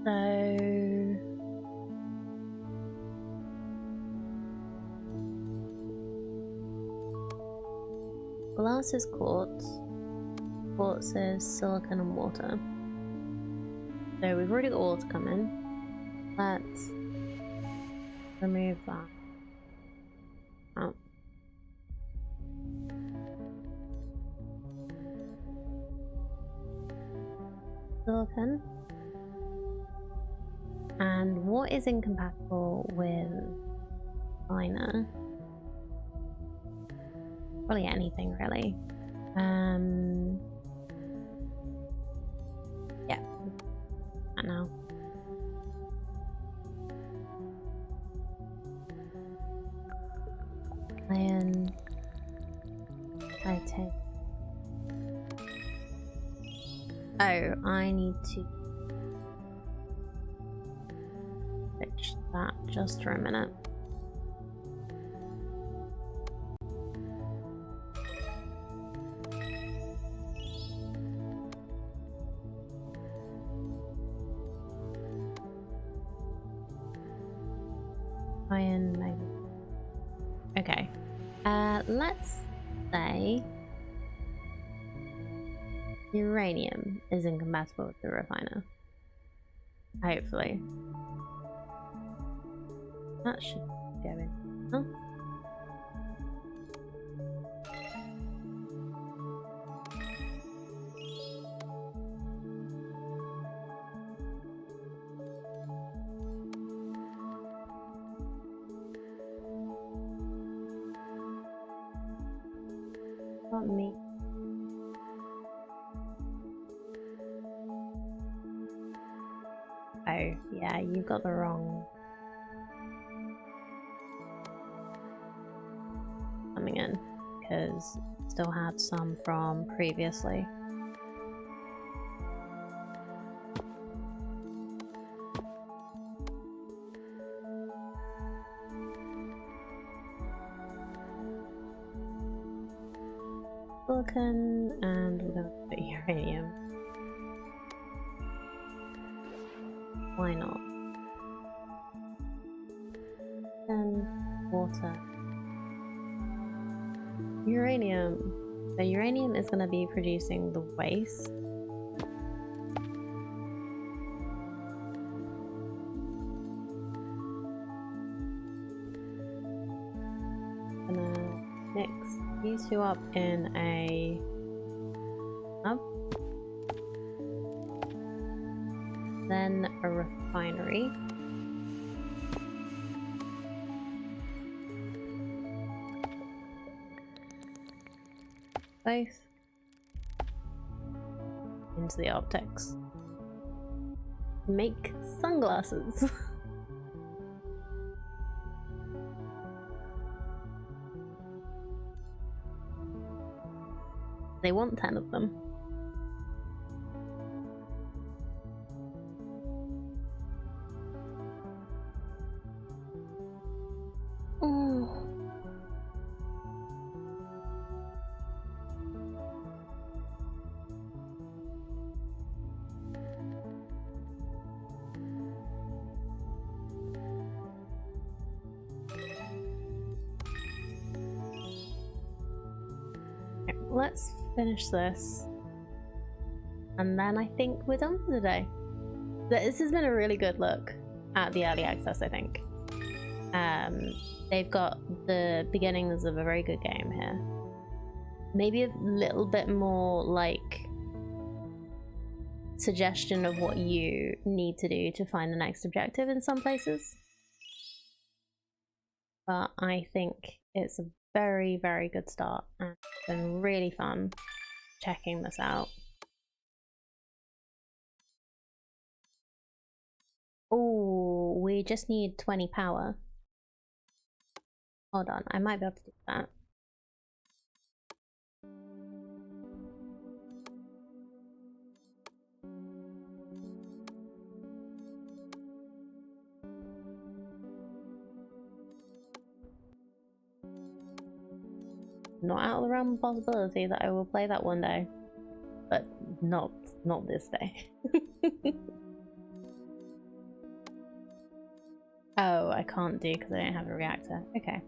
So glass is quartz. Quartz is silicon and water. So we've already got water coming. Let's remove that. Oh. Silicon. And what is incompatible with liner? Probably anything, really. Yeah. I know. Iron. Titanium. Oh, I need to switch that just for a minute. Iron, magnet. Okay. Let's say uranium is incompatible with the refiner. Hopefully. That should go in. Huh? Not me. Oh, yeah, you got the wrong coming in, because still had some from previously. silicon, and we're gonna put uranium. Why not? And water. Uranium. So uranium is going to be producing the waste. I'm gonna mix these two up in a hub. Then a refinery. Both into the optics. Make sunglasses. They want 10 of them. Oh. Okay, let's finish this. And then I think we're done for the day. This has been a really good look at the early access, I think. They've got the beginnings of a very good game here. Maybe a little bit more like suggestion of what you need to do to find the next objective in some places. But I think it's a very, very good start, and it's been really fun checking this out. Oh, we just need 20 power. Hold on, I might be able to do that. Not out of the realm of possibility that I will play that one day, but not this day. Oh, I can't do because I don't have a reactor. Okay.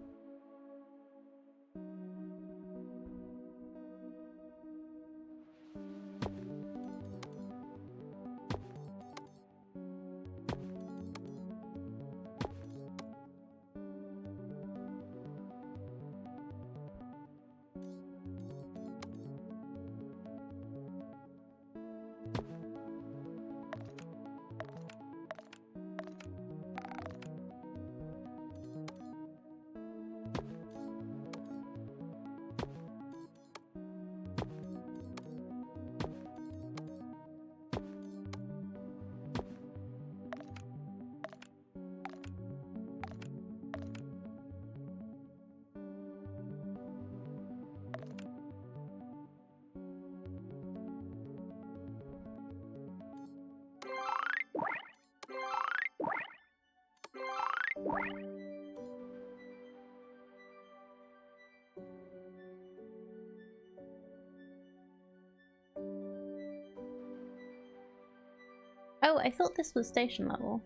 Oh, I thought this was station level.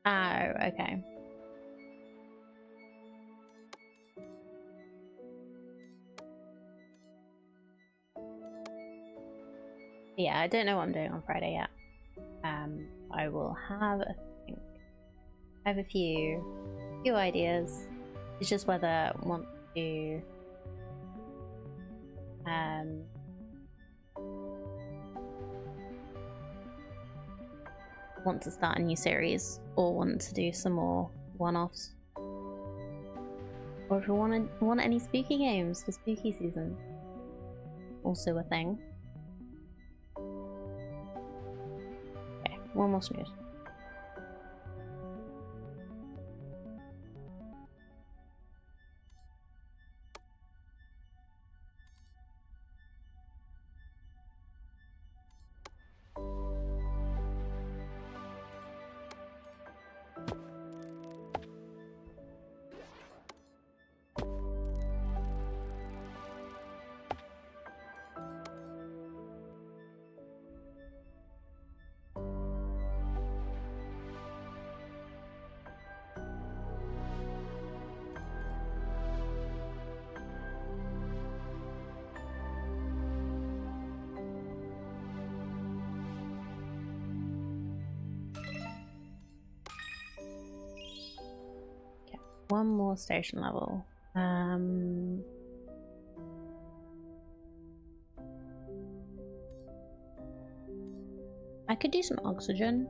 Oh, okay. Yeah, I don't know what I'm doing on Friday yet. I will have a think. I have a few ideas. It's just whether I want to want to start a new series or want to do some more one-offs, or if we want any spooky games for spooky season. Also a thing. Okay, one more snooze. one more station level. I could do some oxygen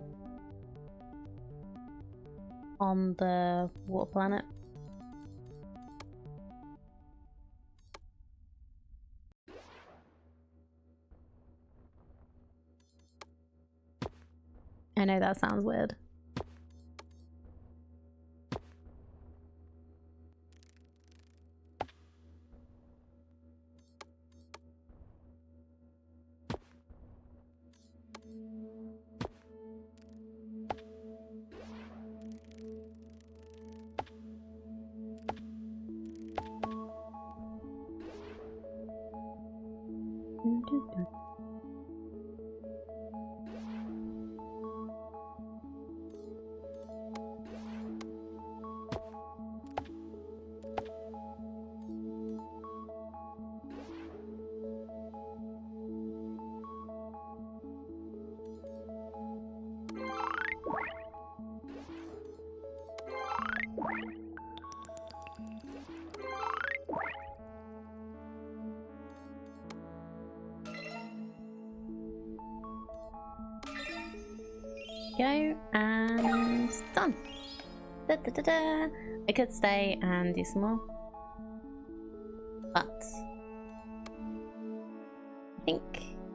on the water planet. I know that sounds weird. Go and done. Da, da, da, da. I could stay and do some more, but I think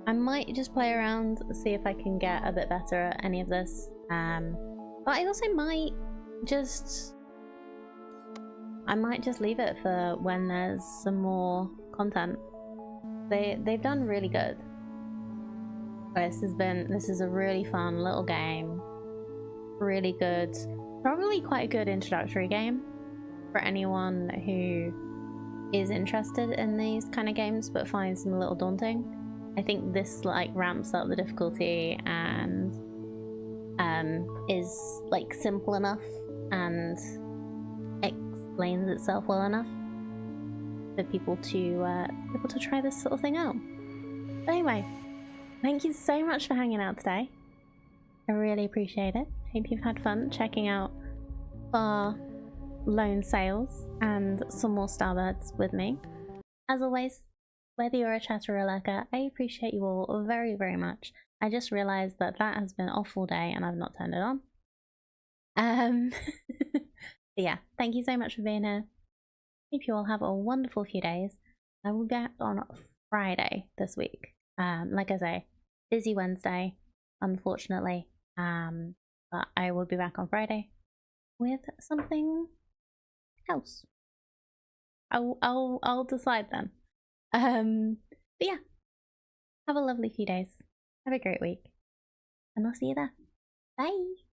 I might just play around, see if I can get a bit better at any of this. But I also might just leave it for when there's some more content. They've done really good. This is a really fun little game. Really good. Probably quite a good introductory game for anyone who is interested in these kind of games but finds them a little daunting. I think this like ramps up the difficulty and is like simple enough and explains itself well enough for people to try this sort of thing out. But anyway, thank you so much for hanging out today. I really appreciate it. Hope you've had fun checking out our lone sails and some more starbirds with me. As always, whether you're a chatter or a lurker, I appreciate you all very, very much. I just realised that has been off all day and I've not turned it on. But yeah, thank you so much for being here. Hope you all have a wonderful few days. I will be back on Friday this week. Like I say, busy Wednesday, unfortunately. But I will be back on Friday with something else. I'll decide then. But yeah, have a lovely few days. Have a great week, and I'll see you there. Bye.